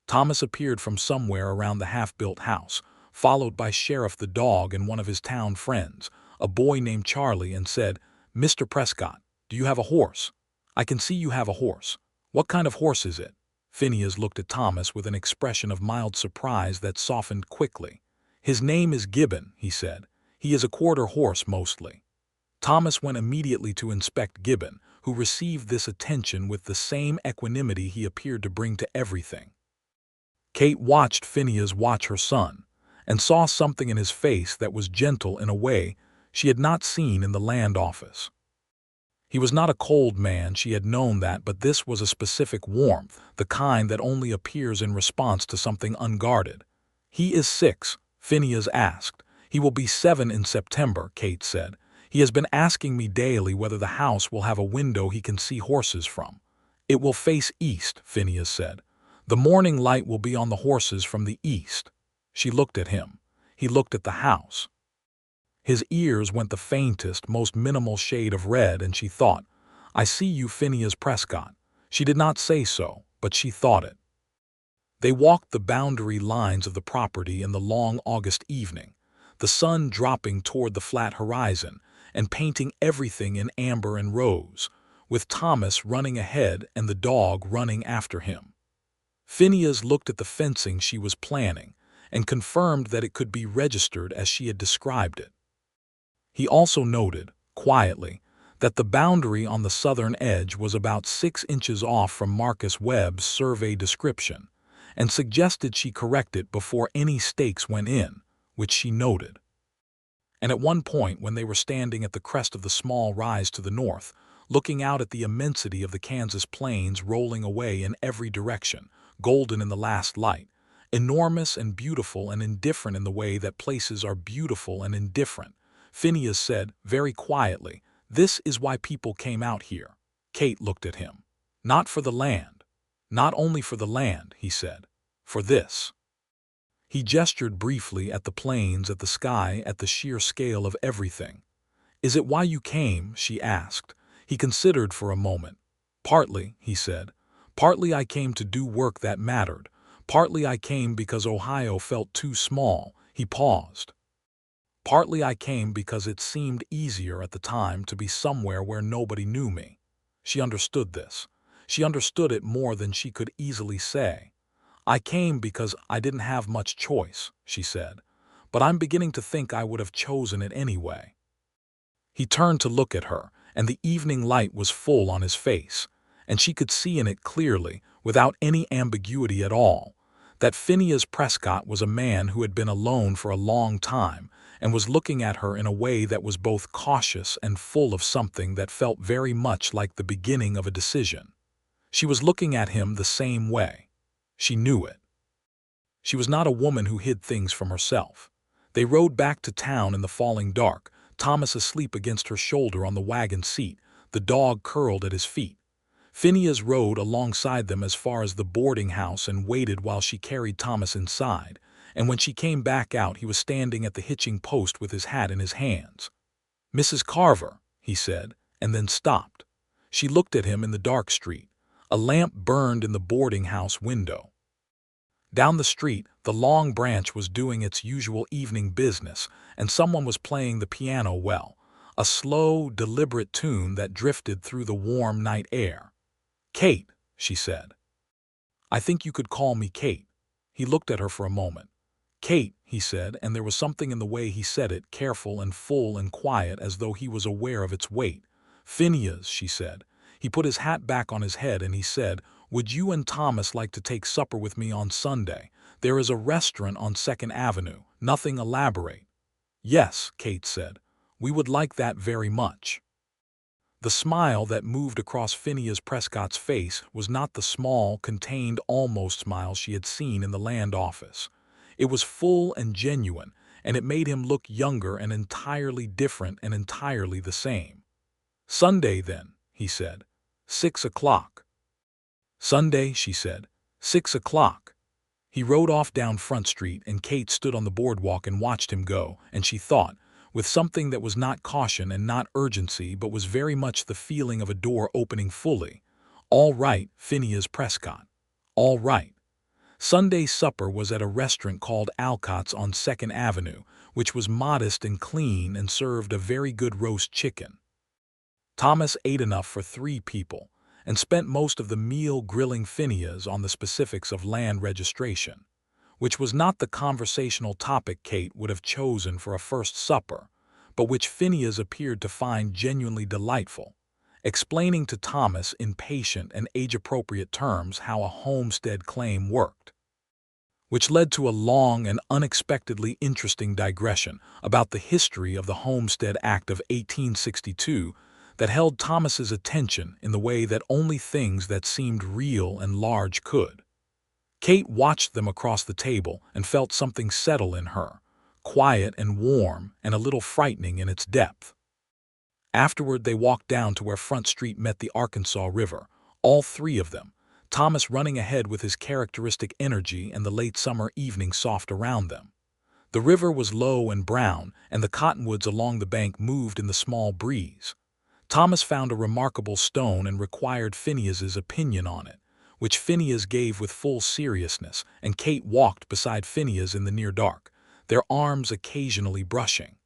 Thomas appeared from somewhere around the half-built house, followed by Sheriff the dog and one of his town friends, a boy named Charlie, and said, "Mr. Prescott, do you have a horse? I can see you have a horse. What kind of horse is it?" Phineas looked at Thomas with an expression of mild surprise that softened quickly. "His name is Gibbon," he said. "He is a quarter horse mostly." Thomas went immediately to inspect Gibbon, who received this attention with the same equanimity he appeared to bring to everything. Kate watched Phineas watch her son, and saw something in his face that was gentle in a way she had not seen in the land office. He was not a cold man, she had known that, but this was a specific warmth, the kind that only appears in response to something unguarded. "He is 6, Phineas asked. "He will be 7 in September," Kate said. "He has been asking me daily whether the house will have a window he can see horses from." "It will face east," Phineas said. "The morning light will be on the horses from the east." She looked at him. He looked at the house. His ears went the faintest, most minimal shade of red, and she thought, "I see you, Phineas Prescott." She did not say so, but she thought it. They walked the boundary lines of the property in the long August evening, the sun dropping toward the flat horizon and painting everything in amber and rose, with Thomas running ahead and the dog running after him. Phineas looked at the fencing she was planning and confirmed that it could be registered as she had described it. He also noted, quietly, that the boundary on the southern edge was about 6 inches off from Marcus Webb's survey description, and suggested she correct it before any stakes went in, which she noted. And at one point, when they were standing at the crest of the small rise to the north, looking out at the immensity of the Kansas plains rolling away in every direction, golden in the last light, enormous and beautiful and indifferent in the way that places are beautiful and indifferent, Phineas said, very quietly, "This is why people came out here." Kate looked at him. "Not for the land. Not only for the land," he said. "For this." He gestured briefly at the plains, at the sky, at the sheer scale of everything. "Is it why you came?" she asked. He considered for a moment. "Partly," he said. "Partly I came to do work that mattered. Partly I came because Ohio felt too small." He paused. "Partly I came because it seemed easier at the time to be somewhere where nobody knew me." She understood this. She understood it more than she could easily say. "I came because I didn't have much choice," she said. "But I'm beginning to think I would have chosen it anyway." He turned to look at her, and the evening light was full on his face, and she could see in it clearly, without any ambiguity at all, that Phineas Prescott was a man who had been alone for a long time and was looking at her in a way that was both cautious and full of something that felt very much like the beginning of a decision. She was looking at him the same way. She knew it. She was not a woman who hid things from herself. They rode back to town in the falling dark, Thomas asleep against her shoulder on the wagon seat, the dog curled at his feet. Phineas rode alongside them as far as the boarding house and waited while she carried Thomas inside, and when she came back out he was standing at the hitching post with his hat in his hands. "Mrs. Carver," he said, and then stopped. She looked at him in the dark street. A lamp burned in the boarding house window. Down the street, the Long Branch was doing its usual evening business, and someone was playing the piano well, a slow, deliberate tune that drifted through the warm night air. "Kate," she said. "I think you could call me Kate." He looked at her for a moment. "Kate," he said, and there was something in the way he said it, careful and full and quiet, as though he was aware of its weight. "Phineas," she said. He put his hat back on his head and he said, "Would you and Thomas like to take supper with me on Sunday? There is a restaurant on 2nd Avenue, nothing elaborate." "Yes," Kate said. "We would like that very much." The smile that moved across Phineas Prescott's face was not the small, contained, almost smile she had seen in the land office. It was full and genuine, and it made him look younger and entirely different and entirely the same. "Sunday, then," he said. 6 o'clock. "Sunday," she said. 6 o'clock. He rode off down Front Street, and Kate stood on the boardwalk and watched him go, and she thought, with something that was not caution and not urgency but was very much the feeling of a door opening fully, "All right, Phineas Prescott. All right." Sunday supper was at a restaurant called Alcott's on 2nd Avenue, which was modest and clean and served a very good roast chicken. Thomas ate enough for 3 people, and spent most of the meal grilling Phineas on the specifics of land registration, which was not the conversational topic Kate would have chosen for a first supper, but which Phineas appeared to find genuinely delightful, explaining to Thomas in patient and age-appropriate terms how a homestead claim worked, which led to a long and unexpectedly interesting digression about the history of the Homestead Act of 1862 that held Thomas's attention in the way that only things that seemed real and large could. Kate watched them across the table and felt something settle in her, quiet and warm and a little frightening in its depth. Afterward they walked down to where Front Street met the Arkansas River, all 3 of them, Thomas running ahead with his characteristic energy and the late summer evening soft around them. The river was low and brown, and the cottonwoods along the bank moved in the small breeze. Thomas found a remarkable stone and required Phineas's opinion on it, which Phineas gave with full seriousness, and Kate walked beside Phineas in the near dark, their arms occasionally brushing.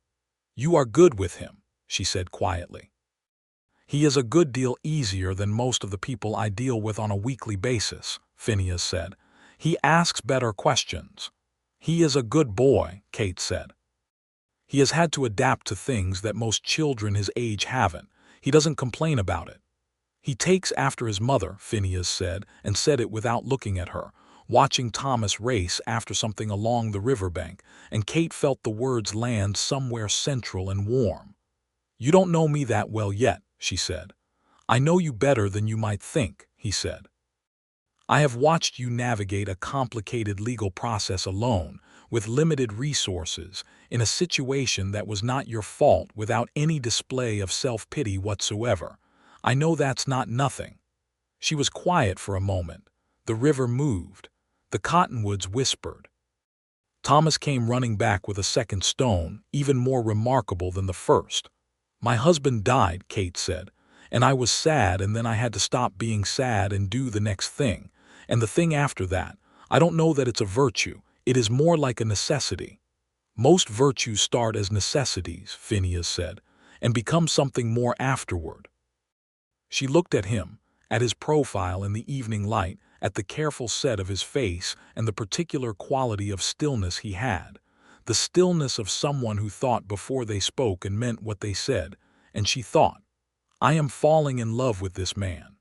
"You are good with him," she said quietly. "He is a good deal easier than most of the people I deal with on a weekly basis," Phineas said. "He asks better questions." "He is a good boy," Kate said. "He has had to adapt to things that most children his age haven't. He doesn't complain about it." "He takes after his mother," Phineas said, and said it without looking at her, watching Thomas race after something along the riverbank, and Kate felt the words land somewhere central and warm. "You don't know me that well yet," she said. "I know you better than you might think," he said. "I have watched you navigate a complicated legal process alone, with limited resources, in a situation that was not your fault without any display of self-pity whatsoever. I know that's not nothing." She was quiet for a moment. The river moved. The cottonwoods whispered. Thomas came running back with a second stone, even more remarkable than the first. "My husband died," Kate said, "and I was sad, and then I had to stop being sad and do the next thing. And the thing after that, I don't know that it's a virtue. It is more like a necessity." "Most virtues start as necessities," Phineas said, "and become something more afterward." She looked at him, at his profile in the evening light, at the careful set of his face and the particular quality of stillness he had, the stillness of someone who thought before they spoke and meant what they said, and she thought, "I am falling in love with this man.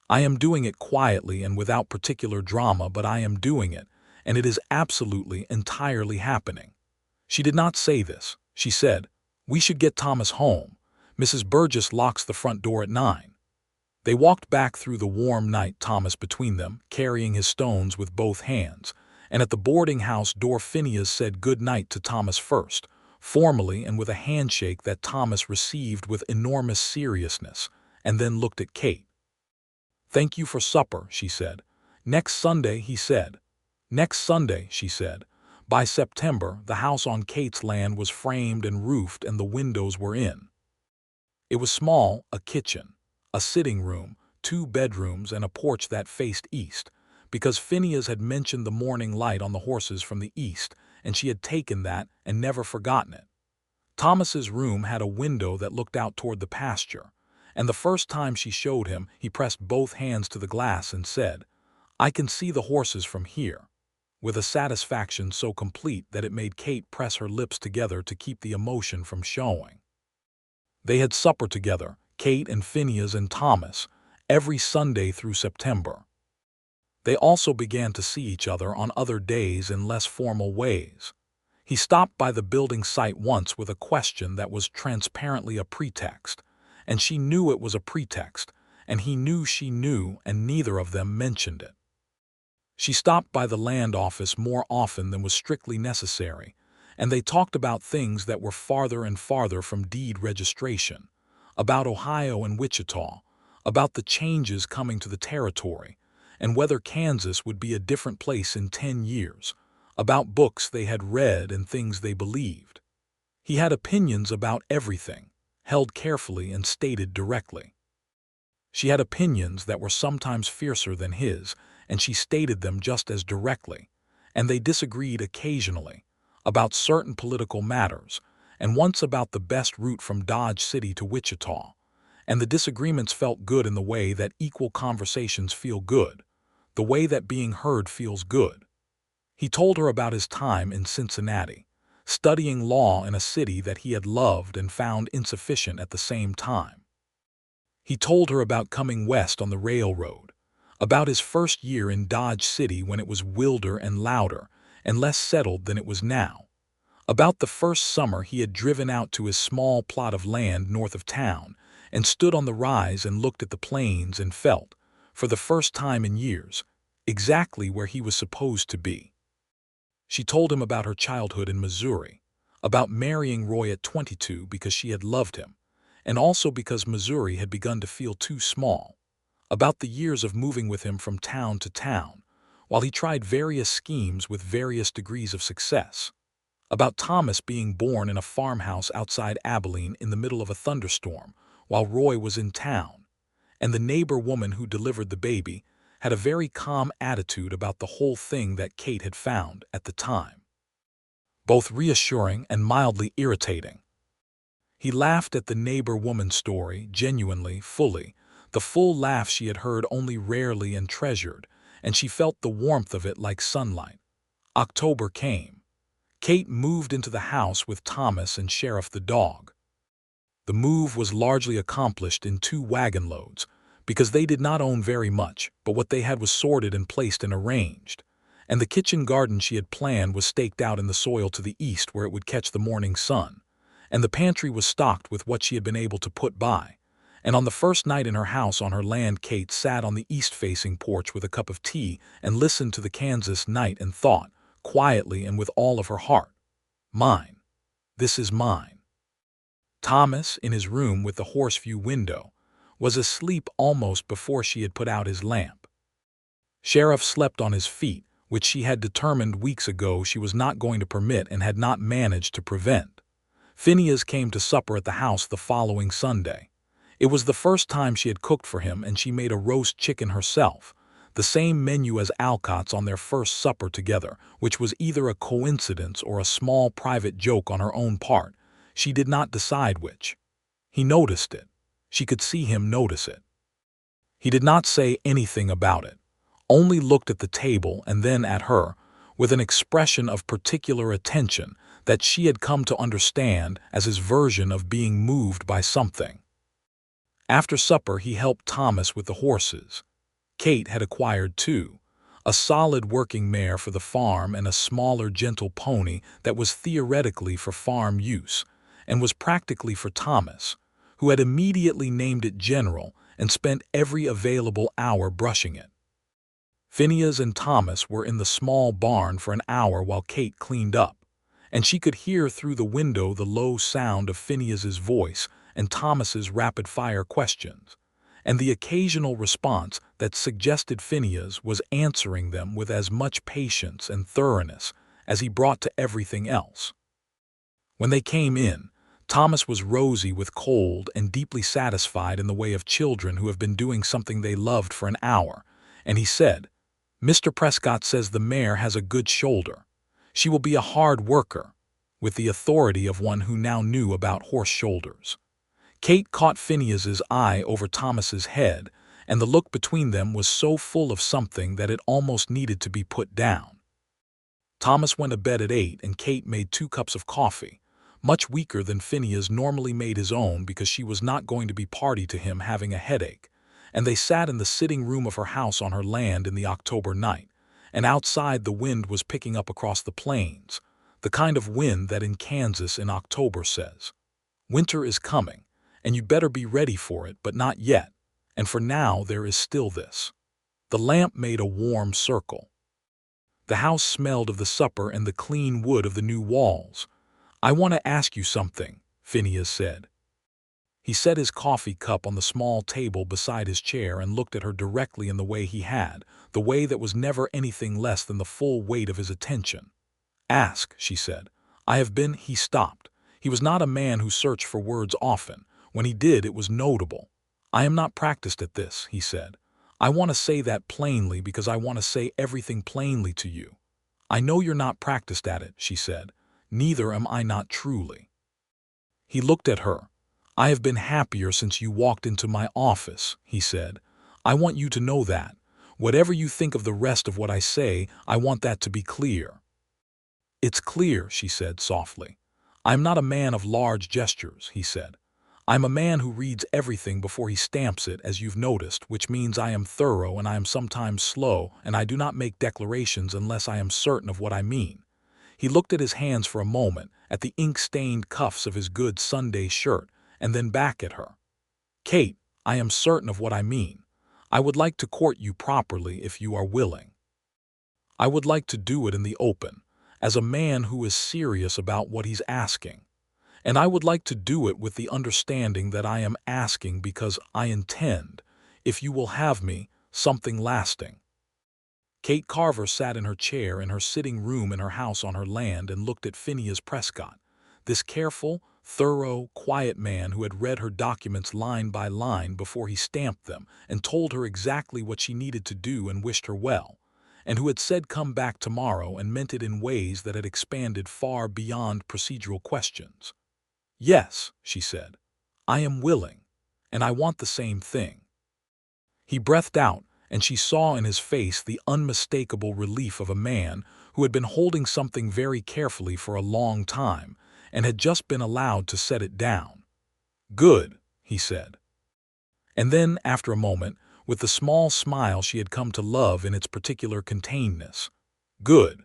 I am doing it quietly and without particular drama, but I am doing it, and it is absolutely, entirely happening." She did not say this. She said, "We should get Thomas home. Mrs. Burgess locks the front door at 9. They walked back through the warm night, Thomas between them, carrying his stones with both hands, and at the boarding-house door Phineas said good night to Thomas first, formally and with a handshake that Thomas received with enormous seriousness, and then looked at Kate. "Thank you for supper," she said. "Next Sunday," he said. "Next Sunday," she said. By September, the house on Kate's land was framed and roofed and the windows were in. It was small, a kitchen, a sitting room, 2 bedrooms and a porch that faced east, because Phineas had mentioned the morning light on the horses from the east, and she had taken that and never forgotten it. Thomas's room had a window that looked out toward the pasture, and the first time she showed him, he pressed both hands to the glass and said, "I can see the horses from here," with a satisfaction so complete that it made Kate press her lips together to keep the emotion from showing. They had supper together, Kate and Phineas and Thomas, every Sunday through September. They also began to see each other on other days in less formal ways. He stopped by the building site once with a question that was transparently a pretext, and she knew it was a pretext, and he knew she knew, and neither of them mentioned it. She stopped by the land office more often than was strictly necessary, and they talked about things that were farther and farther from deed registration, about Ohio and Wichita, about the changes coming to the territory, and whether Kansas would be a different place in 10 years, about books they had read and things they believed. He had opinions about everything, held carefully and stated directly. She had opinions that were sometimes fiercer than his, and she stated them just as directly, and they disagreed occasionally, about certain political matters, and once about the best route from Dodge City to Wichita, and the disagreements felt good in the way that equal conversations feel good, the way that being heard feels good. He told her about his time in Cincinnati, studying law in a city that he had loved and found insufficient at the same time. He told her about coming west on the railroad, about his first year in Dodge City when it was wilder and louder and less settled than it was now, about the first summer he had driven out to his small plot of land north of town and stood on the rise and looked at the plains and felt, for the first time in years, exactly where he was supposed to be. She told him about her childhood in Missouri, about marrying Roy at 22 because she had loved him, and also because Missouri had begun to feel too small, about the years of moving with him from town to town, while he tried various schemes with various degrees of success, about Thomas being born in a farmhouse outside Abilene in the middle of a thunderstorm while Roy was in town, and the neighbor woman who delivered the baby had a very calm attitude about the whole thing that Kate had found at the time both reassuring and mildly irritating. He laughed at the neighbor woman's story, genuinely, fully, the full laugh she had heard only rarely and treasured, and she felt the warmth of it like sunlight. October came. Kate moved into the house with Thomas and Sheriff the dog. The move was largely accomplished in 2 wagon loads, because they did not own very much, but what they had was sorted and placed and arranged, and the kitchen garden she had planned was staked out in the soil to the east where it would catch the morning sun, and the pantry was stocked with what she had been able to put by, and on the first night in her house on her land Kate sat on the east-facing porch with a cup of tea and listened to the Kansas night and thought, quietly and with all of her heart, "Mine. This is mine." Thomas, in his room with the horseview window, was asleep almost before she had put out his lamp. Sheriff slept on his feet, which she had determined weeks ago she was not going to permit and had not managed to prevent. Phineas came to supper at the house the following Sunday. It was the first time she had cooked for him, and she made a roast chicken herself, the same menu as Alcott's on their first supper together, which was either a coincidence or a small private joke on her own part. She did not decide which. He noticed it. She could see him notice it. He did not say anything about it, only looked at the table and then at her, with an expression of particular attention that she had come to understand as his version of being moved by something. After supper he helped Thomas with the horses. Kate had acquired 2, a solid working mare for the farm and a smaller gentle pony that was theoretically for farm use and was practically for Thomas, who had immediately named it General and spent every available hour brushing it. Phineas and Thomas were in the small barn for an hour while Kate cleaned up, and she could hear through the window the low sound of Phineas's voice and Thomas's rapid-fire questions, and the occasional response that suggested Phineas was answering them with as much patience and thoroughness as he brought to everything else. When they came in, Thomas was rosy with cold and deeply satisfied in the way of children who have been doing something they loved for an hour, and he said, "Mr. Prescott says the mare has a good shoulder. She will be a hard worker," with the authority of one who now knew about horse shoulders. Kate caught Phineas's eye over Thomas's head, and the look between them was so full of something that it almost needed to be put down. Thomas went to bed at 8, and Kate made 2 cups of coffee, much weaker than Phineas normally made his own because she was not going to be party to him having a headache, and they sat in the sitting room of her house on her land in the October night, and outside the wind was picking up across the plains, the kind of wind that in Kansas in October says, "Winter is coming, and you'd better be ready for it, but not yet, and for now there is still this." The lamp made a warm circle. The house smelled of the supper and the clean wood of the new walls. "I want to ask you something," Phineas said. He set his coffee cup on the small table beside his chair and looked at her directly in the way he had, the way that was never anything less than the full weight of his attention. "Ask," she said. "I have been—" He stopped. He was not a man who searched for words often. When he did, it was notable. "I am not practiced at this," he said. "I want to say that plainly because I want to say everything plainly to you." "I know you're not practiced at it," she said. "Neither am I not truly." He looked at her. "I have been happier since you walked into my office," he said. "I want you to know that. Whatever you think of the rest of what I say, I want that to be clear." "It's clear," she said softly. "I'm not a man of large gestures," he said. "I'm a man who reads everything before he stamps it, as you've noticed, which means I am thorough and I am sometimes slow, and I do not make declarations unless I am certain of what I mean." He looked at his hands for a moment, at the ink-stained cuffs of his good Sunday shirt, and then back at her. "Kate, I am certain of what I mean. I would like to court you properly if you are willing. I would like to do it in the open, as a man who is serious about what he's asking. And I would like to do it with the understanding that I am asking because I intend, if you will have me, something lasting." Kate Carver sat in her chair in her sitting room in her house on her land and looked at Phineas Prescott, this careful, thorough, quiet man who had read her documents line by line before he stamped them and told her exactly what she needed to do and wished her well, and who had said come back tomorrow and meant it in ways that had expanded far beyond procedural questions. "Yes," she said, "I am willing, and I want the same thing." He breathed out, and she saw in his face the unmistakable relief of a man who had been holding something very carefully for a long time and had just been allowed to set it down. "Good," he said. And then, after a moment, with the small smile she had come to love in its particular containedness, "Good."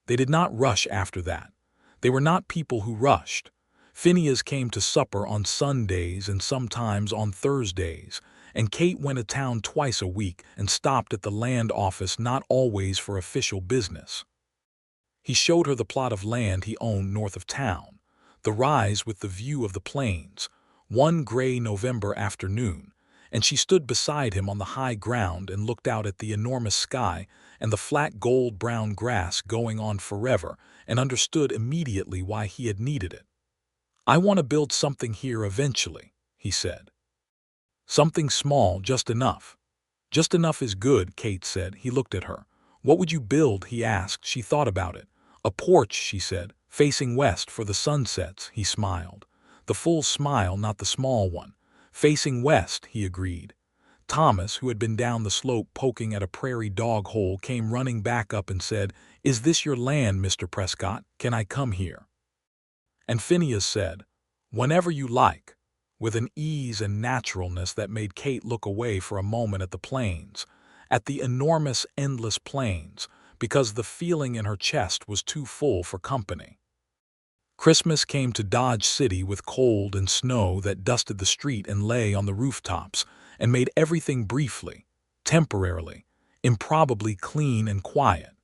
They did not rush after that. They were not people who rushed. Phineas came to supper on Sundays and sometimes on Thursdays, and Kate went to town twice a week and stopped at the land office not always for official business. He showed her the plot of land he owned north of town, the rise with the view of the plains, one gray November afternoon, and she stood beside him on the high ground and looked out at the enormous sky and the flat gold-brown grass going on forever and understood immediately why he had needed it. "I want to build something here eventually," he said. "Something small, just enough." "Just enough is good," Kate said. He looked at her. "What would you build?" he asked. She thought about it. "A porch," she said, "facing west for the sunsets." He smiled. The full smile, not the small one. "Facing west," he agreed. Thomas, who had been down the slope poking at a prairie dog hole, came running back up and said, "Is this your land, Mr. Prescott? Can I come here?" And Phineas said, "Whenever you like," with an ease and naturalness that made Kate look away for a moment at the plains, at the enormous, endless plains, because the feeling in her chest was too full for company. Christmas came to Dodge City with cold and snow that dusted the street and lay on the rooftops and made everything briefly, temporarily, improbably clean and quiet.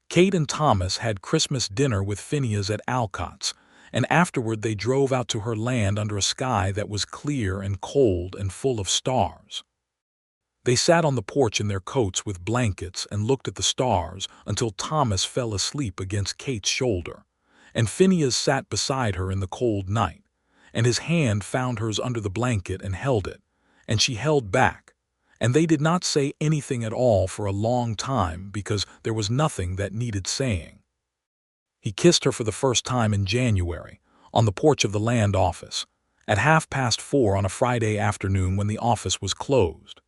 Kate and Thomas had Christmas dinner with Phineas at Alcott's, and afterward they drove out to her land under a sky that was clear and cold and full of stars. They sat on the porch in their coats with blankets and looked at the stars until Thomas fell asleep against Kate's shoulder, and Phineas sat beside her in the cold night, and his hand found hers under the blanket and held it, and she held back, and they did not say anything at all for a long time because there was nothing that needed saying. He kissed her for the first time in January, on the porch of the land office, at 4:30 on a Friday afternoon when the office was closed.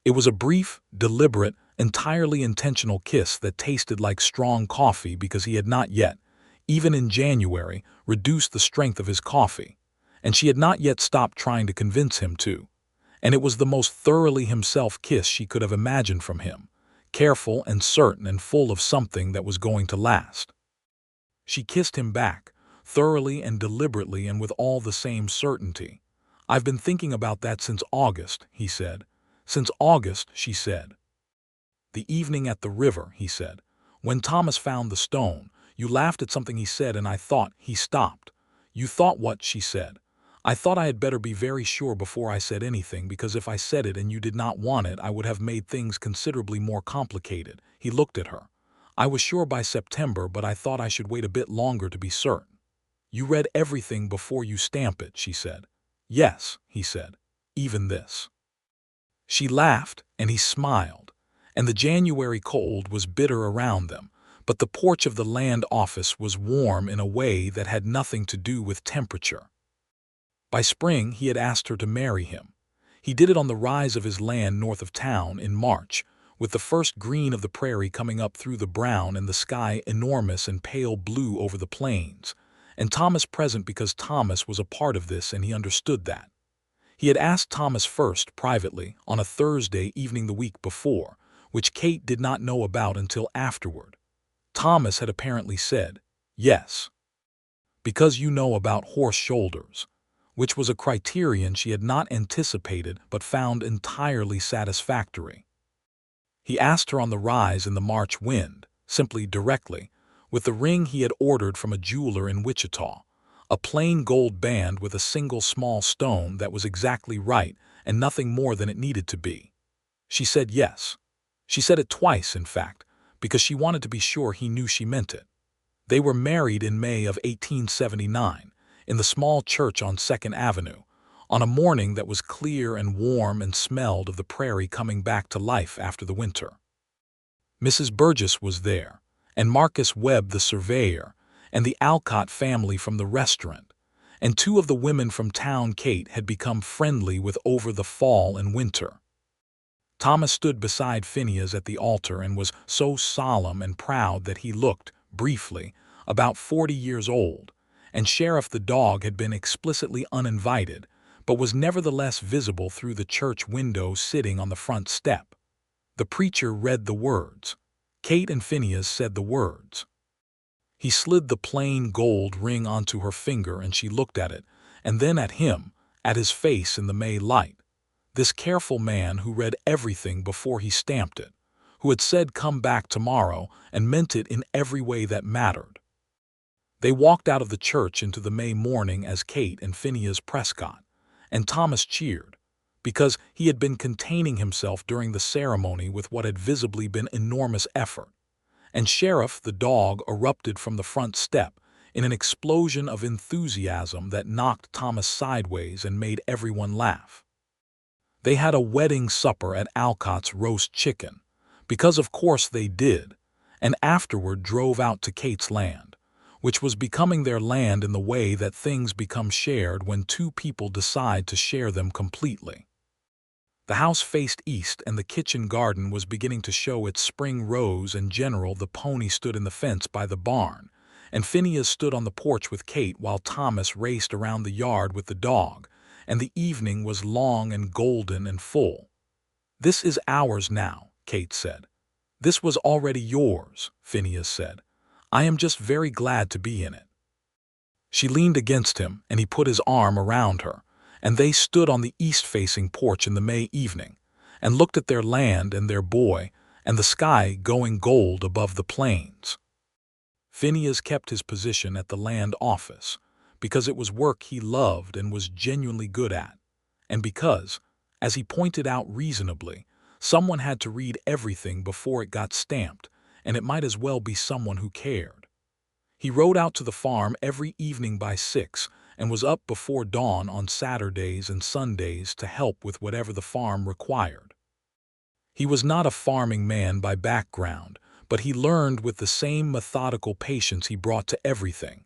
It was a brief, deliberate, entirely intentional kiss that tasted like strong coffee because he had not yet, even in January, reduced the strength of his coffee, and she had not yet stopped trying to convince him to. And it was the most thoroughly himself kiss she could have imagined from him, careful and certain and full of something that was going to last. She kissed him back, thoroughly and deliberately and with all the same certainty. "I've been thinking about that since August," he said. "Since August," she said. "The evening at the river," he said. When Thomas found the stone, you laughed at something he said and I thought he stopped. You thought what? She said. I thought I had better be very sure before I said anything, because if I said it and you did not want it, I would have made things considerably more complicated. He looked at her. I was sure by September, but I thought I should wait a bit longer to be certain. You read everything before you stamp it, she said. Yes, he said. Even this. She laughed, and he smiled, and the January cold was bitter around them, but the porch of the land office was warm in a way that had nothing to do with temperature. By spring, he had asked her to marry him. He did it on the rise of his land north of town in March, with the first green of the prairie coming up through the brown and the sky enormous and pale blue over the plains, and Thomas present because Thomas was a part of this and he understood that. He had asked Thomas first, privately, on a Thursday evening the week before, which Kate did not know about until afterward. Thomas had apparently said, yes, because you know about horse shoulders, which was a criterion she had not anticipated but found entirely satisfactory. He asked her on the rise in the March wind, simply directly, with the ring he had ordered from a jeweler in Wichita, a plain gold band with a single small stone that was exactly right and nothing more than it needed to be. She said yes. She said it twice, in fact, because she wanted to be sure he knew she meant it. They were married in May of 1879, in the small church on 2nd Avenue, on a morning that was clear and warm and smelled of the prairie coming back to life after the winter. Mrs. Burgess was there, and Marcus Webb the surveyor, and the Alcott family from the restaurant, and two of the women from town Kate had become friendly with over the fall and winter. Thomas stood beside Phineas at the altar and was so solemn and proud that he looked, briefly, about 40 years old, and Sheriff the dog had been explicitly uninvited, but was nevertheless visible through the church window sitting on the front step. The preacher read the words. Kate and Phineas said the words. He slid the plain gold ring onto her finger and she looked at it, and then at him, at his face in the May light. This careful man who read everything before he stamped it, who had said come back tomorrow and meant it in every way that mattered. They walked out of the church into the May morning as Kate and Phineas Prescott, and Thomas cheered, because he had been containing himself during the ceremony with what had visibly been enormous effort, and Sheriff the dog erupted from the front step in an explosion of enthusiasm that knocked Thomas sideways and made everyone laugh. They had a wedding supper at Alcott's roast chicken, because of course they did, and afterward drove out to Kate's land, which was becoming their land in the way that things become shared when two people decide to share them completely. The house faced east and the kitchen garden was beginning to show its spring rose, and General the pony stood in the fence by the barn, and Phineas stood on the porch with Kate while Thomas raced around the yard with the dog, and the evening was long and golden and full. This is ours now, Kate said. This was already yours, Phineas said. I am just very glad to be in it. She leaned against him, and he put his arm around her, and they stood on the east-facing porch in the May evening, and looked at their land and their boy, and the sky going gold above the plains. Phineas kept his position at the land office, because it was work he loved and was genuinely good at, and because, as he pointed out reasonably, someone had to read everything before it got stamped, and it might as well be someone who cared. He rode out to the farm every evening by 6 and was up before dawn on Saturdays and Sundays to help with whatever the farm required. He was not a farming man by background, but he learned with the same methodical patience he brought to everything,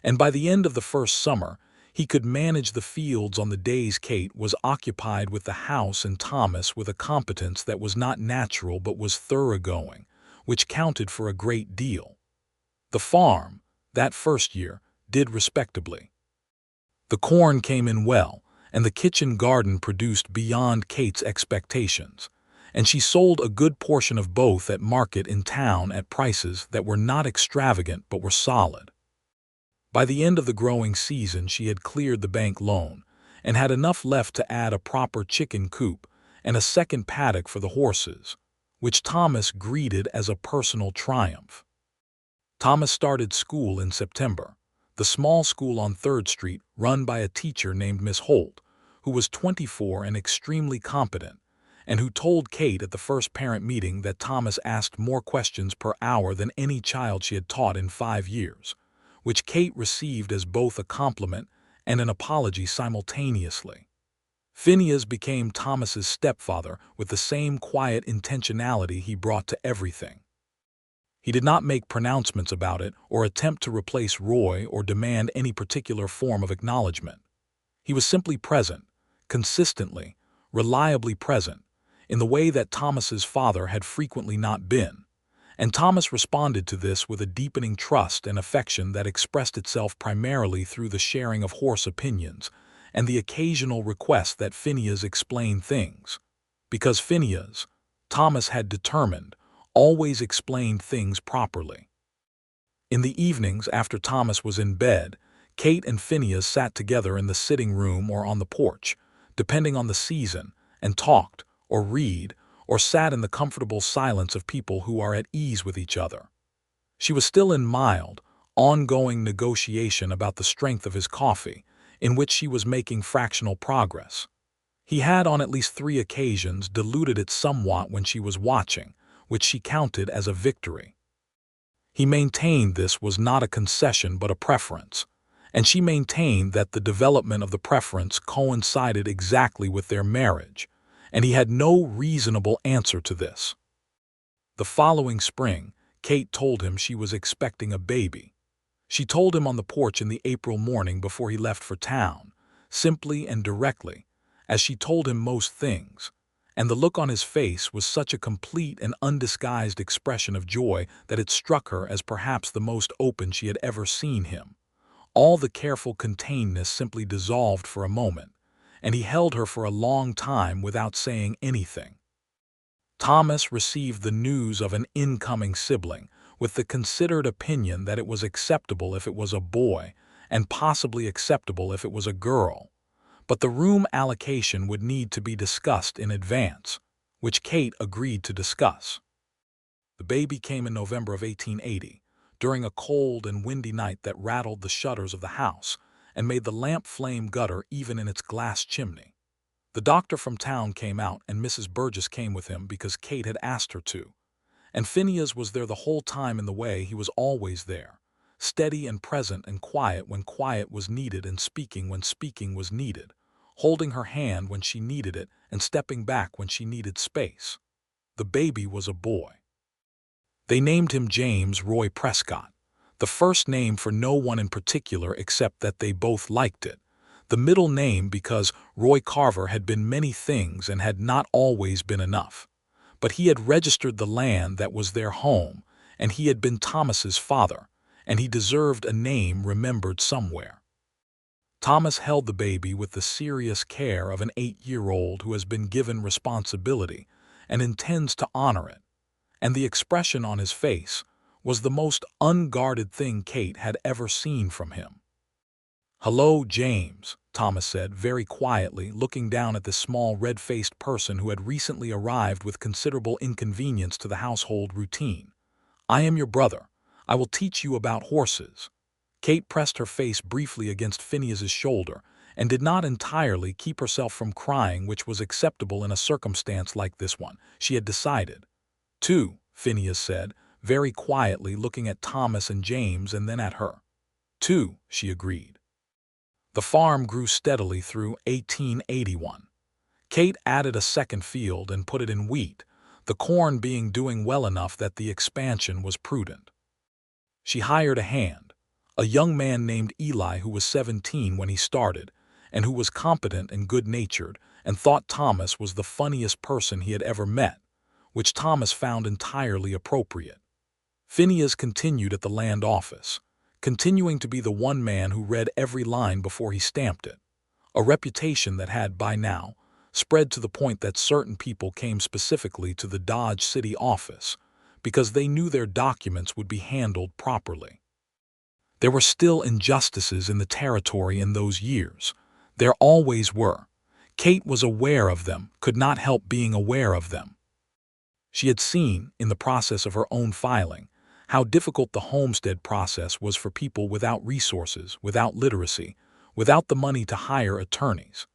and by the end of the first summer, he could manage the fields on the days Kate was occupied with the house and Thomas with a competence that was not natural but was thoroughgoing, which counted for a great deal. The farm, that first year, did respectably. The corn came in well, and the kitchen garden produced beyond Kate's expectations, and she sold a good portion of both at market in town at prices that were not extravagant but were solid. By the end of the growing season she had cleared the bank loan, and had enough left to add a proper chicken coop and a second paddock for the horses, which Thomas greeted as a personal triumph. Thomas started school in September, the small school on 3rd Street run by a teacher named Miss Holt, who was 24 and extremely competent, and who told Kate at the first parent meeting that Thomas asked more questions per hour than any child she had taught in 5 years, which Kate received as both a compliment and an apology simultaneously. Phineas became Thomas's stepfather with the same quiet intentionality he brought to everything. He did not make pronouncements about it or attempt to replace Roy or demand any particular form of acknowledgement. He was simply present, consistently, reliably present, in the way that Thomas's father had frequently not been, and Thomas responded to this with a deepening trust and affection that expressed itself primarily through the sharing of hoarse opinions and the occasional request that Phineas explain things. Because Phineas, Thomas had determined, always explained things properly. In the evenings after Thomas was in bed, Kate and Phineas sat together in the sitting room or on the porch, depending on the season, and talked, or read, or sat in the comfortable silence of people who are at ease with each other. She was still in mild, ongoing negotiation about the strength of his coffee, in which she was making fractional progress. He had on at least 3 occasions diluted it somewhat when she was watching, which she counted as a victory. He maintained this was not a concession but a preference, and she maintained that the development of the preference coincided exactly with their marriage, and he had no reasonable answer to this. The following spring, Kate told him she was expecting a baby. She told him on the porch in the April morning before he left for town, simply and directly, as she told him most things, and the look on his face was such a complete and undisguised expression of joy that it struck her as perhaps the most open she had ever seen him. All the careful containedness simply dissolved for a moment, and he held her for a long time without saying anything. Thomas received the news of an incoming sibling with the considered opinion that it was acceptable if it was a boy and possibly acceptable if it was a girl. But the room allocation would need to be discussed in advance, which Kate agreed to discuss. The baby came in November of 1880, during a cold and windy night that rattled the shutters of the house and made the lamp flame gutter even in its glass chimney. The doctor from town came out, and Mrs. Burgess came with him because Kate had asked her to. And Phineas was there the whole time in the way he was always there, steady and present and quiet when quiet was needed and speaking when speaking was needed, holding her hand when she needed it and stepping back when she needed space. The baby was a boy. They named him James Roy Prescott, the first name for no one in particular except that they both liked it, the middle name because Roy Carver had been many things and had not always been enough. But he had registered the land that was their home, and he had been Thomas's father, and he deserved a name remembered somewhere. Thomas held the baby with the serious care of an 8-year-old who has been given responsibility and intends to honor it, and the expression on his face was the most unguarded thing Kate had ever seen from him. "Hello, James," Thomas said very quietly, looking down at the small red-faced person who had recently arrived with considerable inconvenience to the household routine. "I am your brother. I will teach you about horses." Kate pressed her face briefly against Phineas's shoulder and did not entirely keep herself from crying, which was acceptable in a circumstance like this one, she had decided. "Two," Phineas said, very quietly, looking at Thomas and James and then at her. "Two," she agreed. The farm grew steadily through 1881. Kate added a second field and put it in wheat, the corn being doing well enough that the expansion was prudent. She hired a hand, a young man named Eli who was 17 when he started, and who was competent and good-natured, and thought Thomas was the funniest person he had ever met, which Thomas found entirely appropriate. Phineas continued at the land office, continuing to be the one man who read every line before he stamped it, a reputation that had, by now, spread to the point that certain people came specifically to the Dodge City office because they knew their documents would be handled properly. There were still injustices in the territory in those years. There always were. Kate was aware of them, could not help being aware of them. She had seen, in the process of her own filing, how difficult the homestead process was for people without resources, without literacy, without the money to hire attorneys.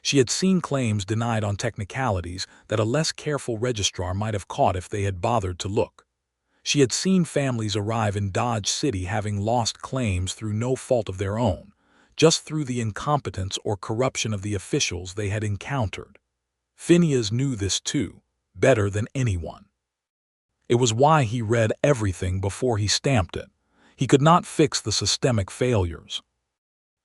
She had seen claims denied on technicalities that a less careful registrar might have caught if they had bothered to look. She had seen families arrive in Dodge City having lost claims through no fault of their own, just through the incompetence or corruption of the officials they had encountered. Phineas knew this too, better than anyone. It was why he read everything before he stamped it. He could not fix the systemic failures.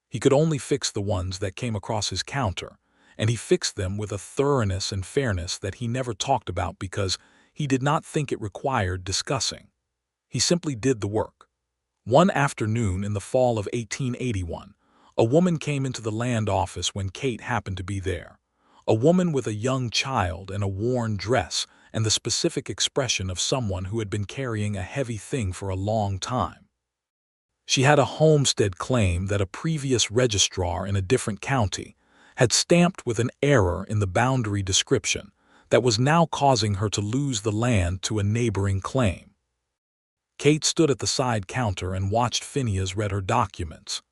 He could only fix the ones that came across his counter, and he fixed them with a thoroughness and fairness that he never talked about because he did not think it required discussing. He simply did the work. One afternoon in the fall of 1881, a woman came into the land office when Kate happened to be there. A woman with a young child and a worn dress and the specific expression of someone who had been carrying a heavy thing for a long time. She had a homestead claim that a previous registrar in a different county had stamped with an error in the boundary description that was now causing her to lose the land to a neighboring claim. Kate stood at the side counter and watched Phineas read her documents.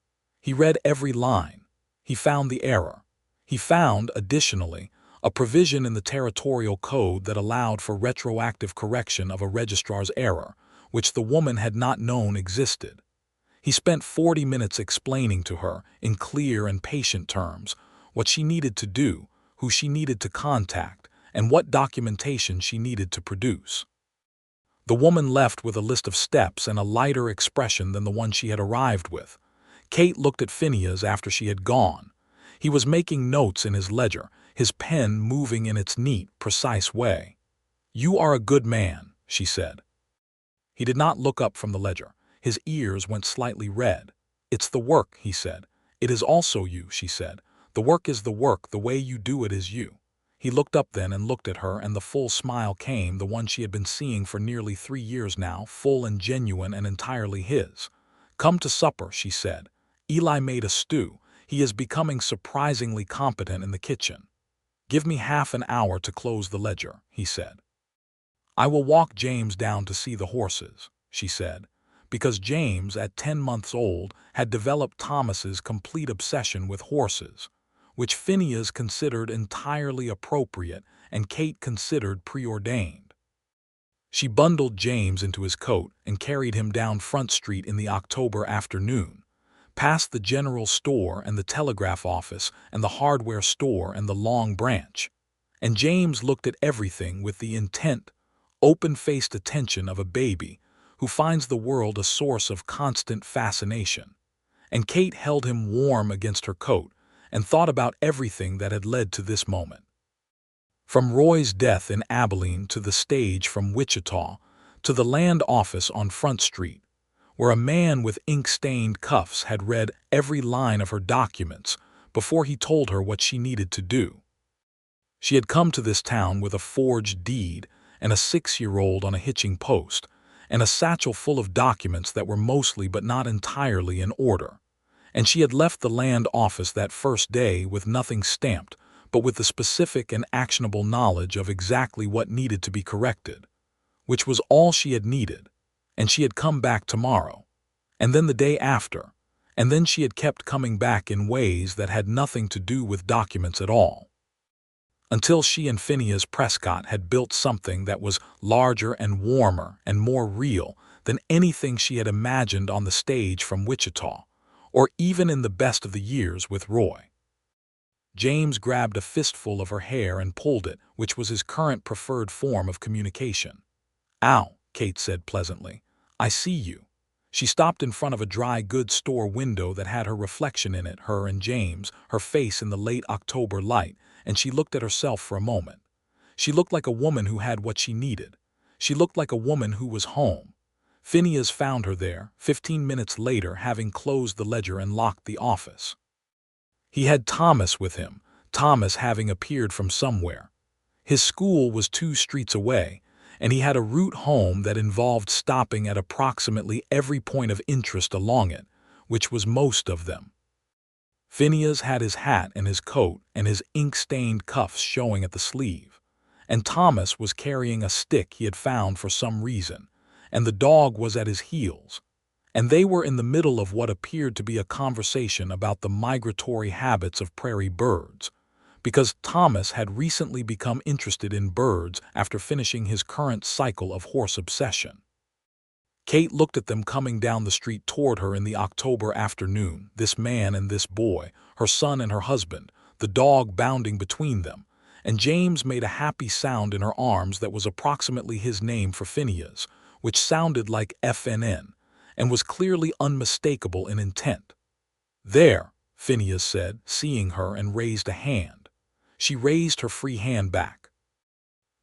He read every line. He found the error. He found, additionally, a provision in the territorial code that allowed for retroactive correction of a registrar's error, which the woman had not known existed. He spent 40 minutes explaining to her, in clear and patient terms, what she needed to do, who she needed to contact, and what documentation she needed to produce. The woman left with a list of steps and a lighter expression than the one she had arrived with. Kate looked at Phineas after she had gone. He was making notes in his ledger, his pen moving in its neat, precise way. "You are a good man," she said. He did not look up from the ledger. His ears went slightly red. "It's the work," he said. "It is also you," she said. "The work is the work, the way you do it is you." He looked up then and looked at her, and the full smile came, the one she had been seeing for nearly 3 years now, full and genuine and entirely his. "Come to supper," she said. "Eli made a stew. He is becoming surprisingly competent in the kitchen." "Give me half an hour to close the ledger," he said. "I will walk James down to see the horses," she said, because James, at 10 months old, had developed Thomas's complete obsession with horses, which Phineas considered entirely appropriate and Kate considered preordained. She bundled James into his coat and carried him down Front Street in the October afternoon, past the general store and the telegraph office and the hardware store and the Long Branch, and James looked at everything with the intent, open-faced attention of a baby who finds the world a source of constant fascination, and Kate held him warm against her coat and thought about everything that had led to this moment. From Roy's death in Abilene to the stage from Wichita to the land office on Front Street, where a man with ink-stained cuffs had read every line of her documents before he told her what she needed to do. She had come to this town with a forged deed and a 6-year-old on a hitching post, and a satchel full of documents that were mostly but not entirely in order. And she had left the land office that first day with nothing stamped, but with the specific and actionable knowledge of exactly what needed to be corrected, which was all she had needed. And she had come back tomorrow, and then the day after, and then she had kept coming back in ways that had nothing to do with documents at all, until she and Phineas Prescott had built something that was larger and warmer and more real than anything she had imagined on the stage from Wichita, or even in the best of the years with Roy. James grabbed a fistful of her hair and pulled it, which was his current preferred form of communication. "Ow," Kate said pleasantly. "I see you." She stopped in front of a dry goods store window that had her reflection in it, her and James, her face in the late October light, and she looked at herself for a moment. She looked like a woman who had what she needed. She looked like a woman who was home. Phineas found her there, 15 minutes later, having closed the ledger and locked the office. He had Thomas with him, Thomas having appeared from somewhere. His school was 2 streets away, and he had a route home that involved stopping at approximately every point of interest along it, which was most of them. Phineas had his hat and his coat and his ink-stained cuffs showing at the sleeve, and Thomas was carrying a stick he had found for some reason, and the dog was at his heels. And they were in the middle of what appeared to be a conversation about the migratory habits of prairie birds, because Thomas had recently become interested in birds after finishing his current cycle of horse obsession. Kate looked at them coming down the street toward her in the October afternoon, this man and this boy, her son and her husband, the dog bounding between them, and James made a happy sound in her arms that was approximately his name for Phineas, which sounded like FNN, and was clearly unmistakable in intent. "There," Phineas said, seeing her, and raised a hand. She raised her free hand back.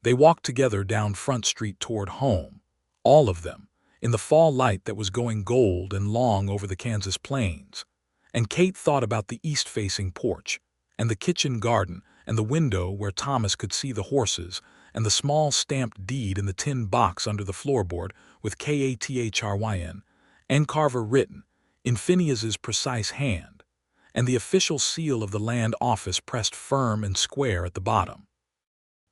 They walked together down Front Street toward home, all of them, in the fall light that was going gold and long over the Kansas plains. And Kate thought about the east-facing porch, and the kitchen garden, and the window where Thomas could see the horses, and the small stamped deed in the tin box under the floorboard with Kathryn and Carver written, in Phineas's precise hand, and the official seal of the land office pressed firm and square at the bottom.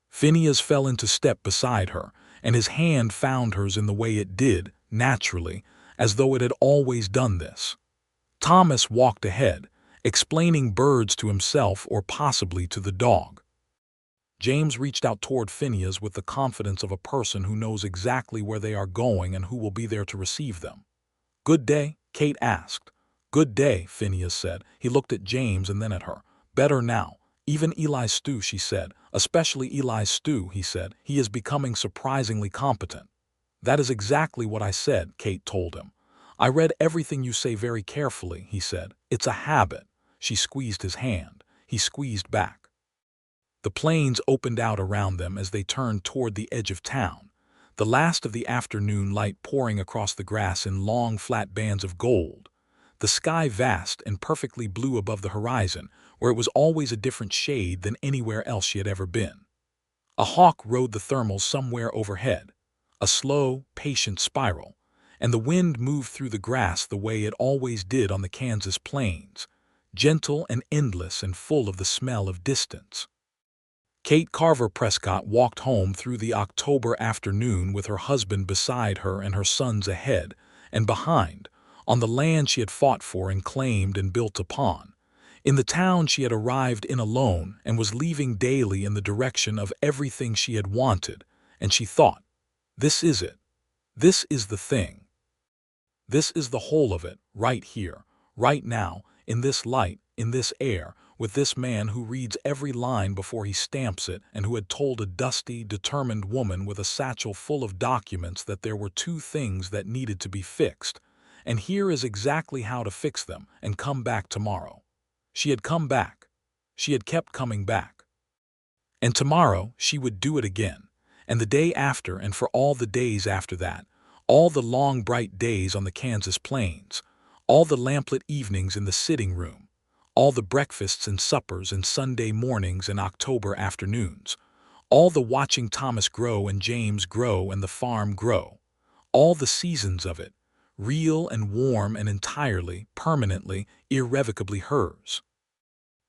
Phineas fell into step beside her, and his hand found hers in the way it did, naturally, as though it had always done this. Thomas walked ahead, explaining birds to himself or possibly to the dog. James reached out toward Phineas with the confidence of a person who knows exactly where they are going and who will be there to receive them. "Good day?" Kate asked. "Good day," Phineas said. He looked at James and then at her. "Better now. Even Eli Stu," she said. "Especially Eli Stu," he said. "He is becoming surprisingly competent." "That is exactly what I said," Kate told him. "I read everything you say very carefully," he said. "It's a habit." She squeezed his hand. He squeezed back. The plains opened out around them as they turned toward the edge of town, the last of the afternoon light pouring across the grass in long, flat bands of gold, the sky vast and perfectly blue above the horizon, where it was always a different shade than anywhere else she had ever been. A hawk rode the thermals somewhere overhead, a slow, patient spiral, and the wind moved through the grass the way it always did on the Kansas plains, gentle and endless and full of the smell of distance. Kate Carver Prescott walked home through the October afternoon with her husband beside her and her sons ahead, and behind, on the land she had fought for and claimed and built upon, in the town she had arrived in alone and was leaving daily in the direction of everything she had wanted, and she thought, "This is it. This is the thing. This is the whole of it, right here, right now, in this light, in this air, with this man who reads every line before he stamps it and who had told a dusty, determined woman with a satchel full of documents that there were two things that needed to be fixed, and here is exactly how to fix them and come back tomorrow." She had come back. She had kept coming back. And tomorrow she would do it again, and the day after, and for all the days after that, all the long bright days on the Kansas plains, all the lamplit evenings in the sitting room, all the breakfasts and suppers and Sunday mornings and October afternoons, all the watching Thomas grow and James grow and the farm grow, all the seasons of it, real and warm and entirely, permanently, irrevocably hers.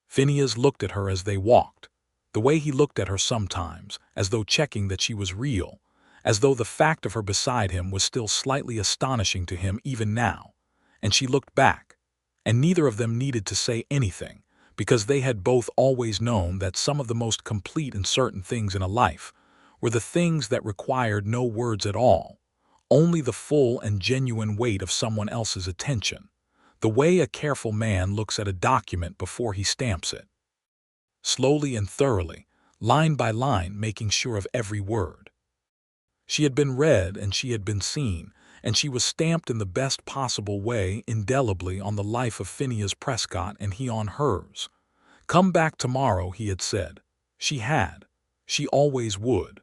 Phineas looked at her as they walked, the way he looked at her sometimes, as though checking that she was real, as though the fact of her beside him was still slightly astonishing to him even now, and she looked back. And neither of them needed to say anything, because they had both always known that some of the most complete and certain things in a life were the things that required no words at all, only the full and genuine weight of someone else's attention, the way a careful man looks at a document before he stamps it. Slowly and thoroughly, line by line, making sure of every word. She had been read and she had been seen, and she was stamped in the best possible way indelibly on the life of Phineas Prescott and he on hers. Come back tomorrow, he had said. She had. She always would.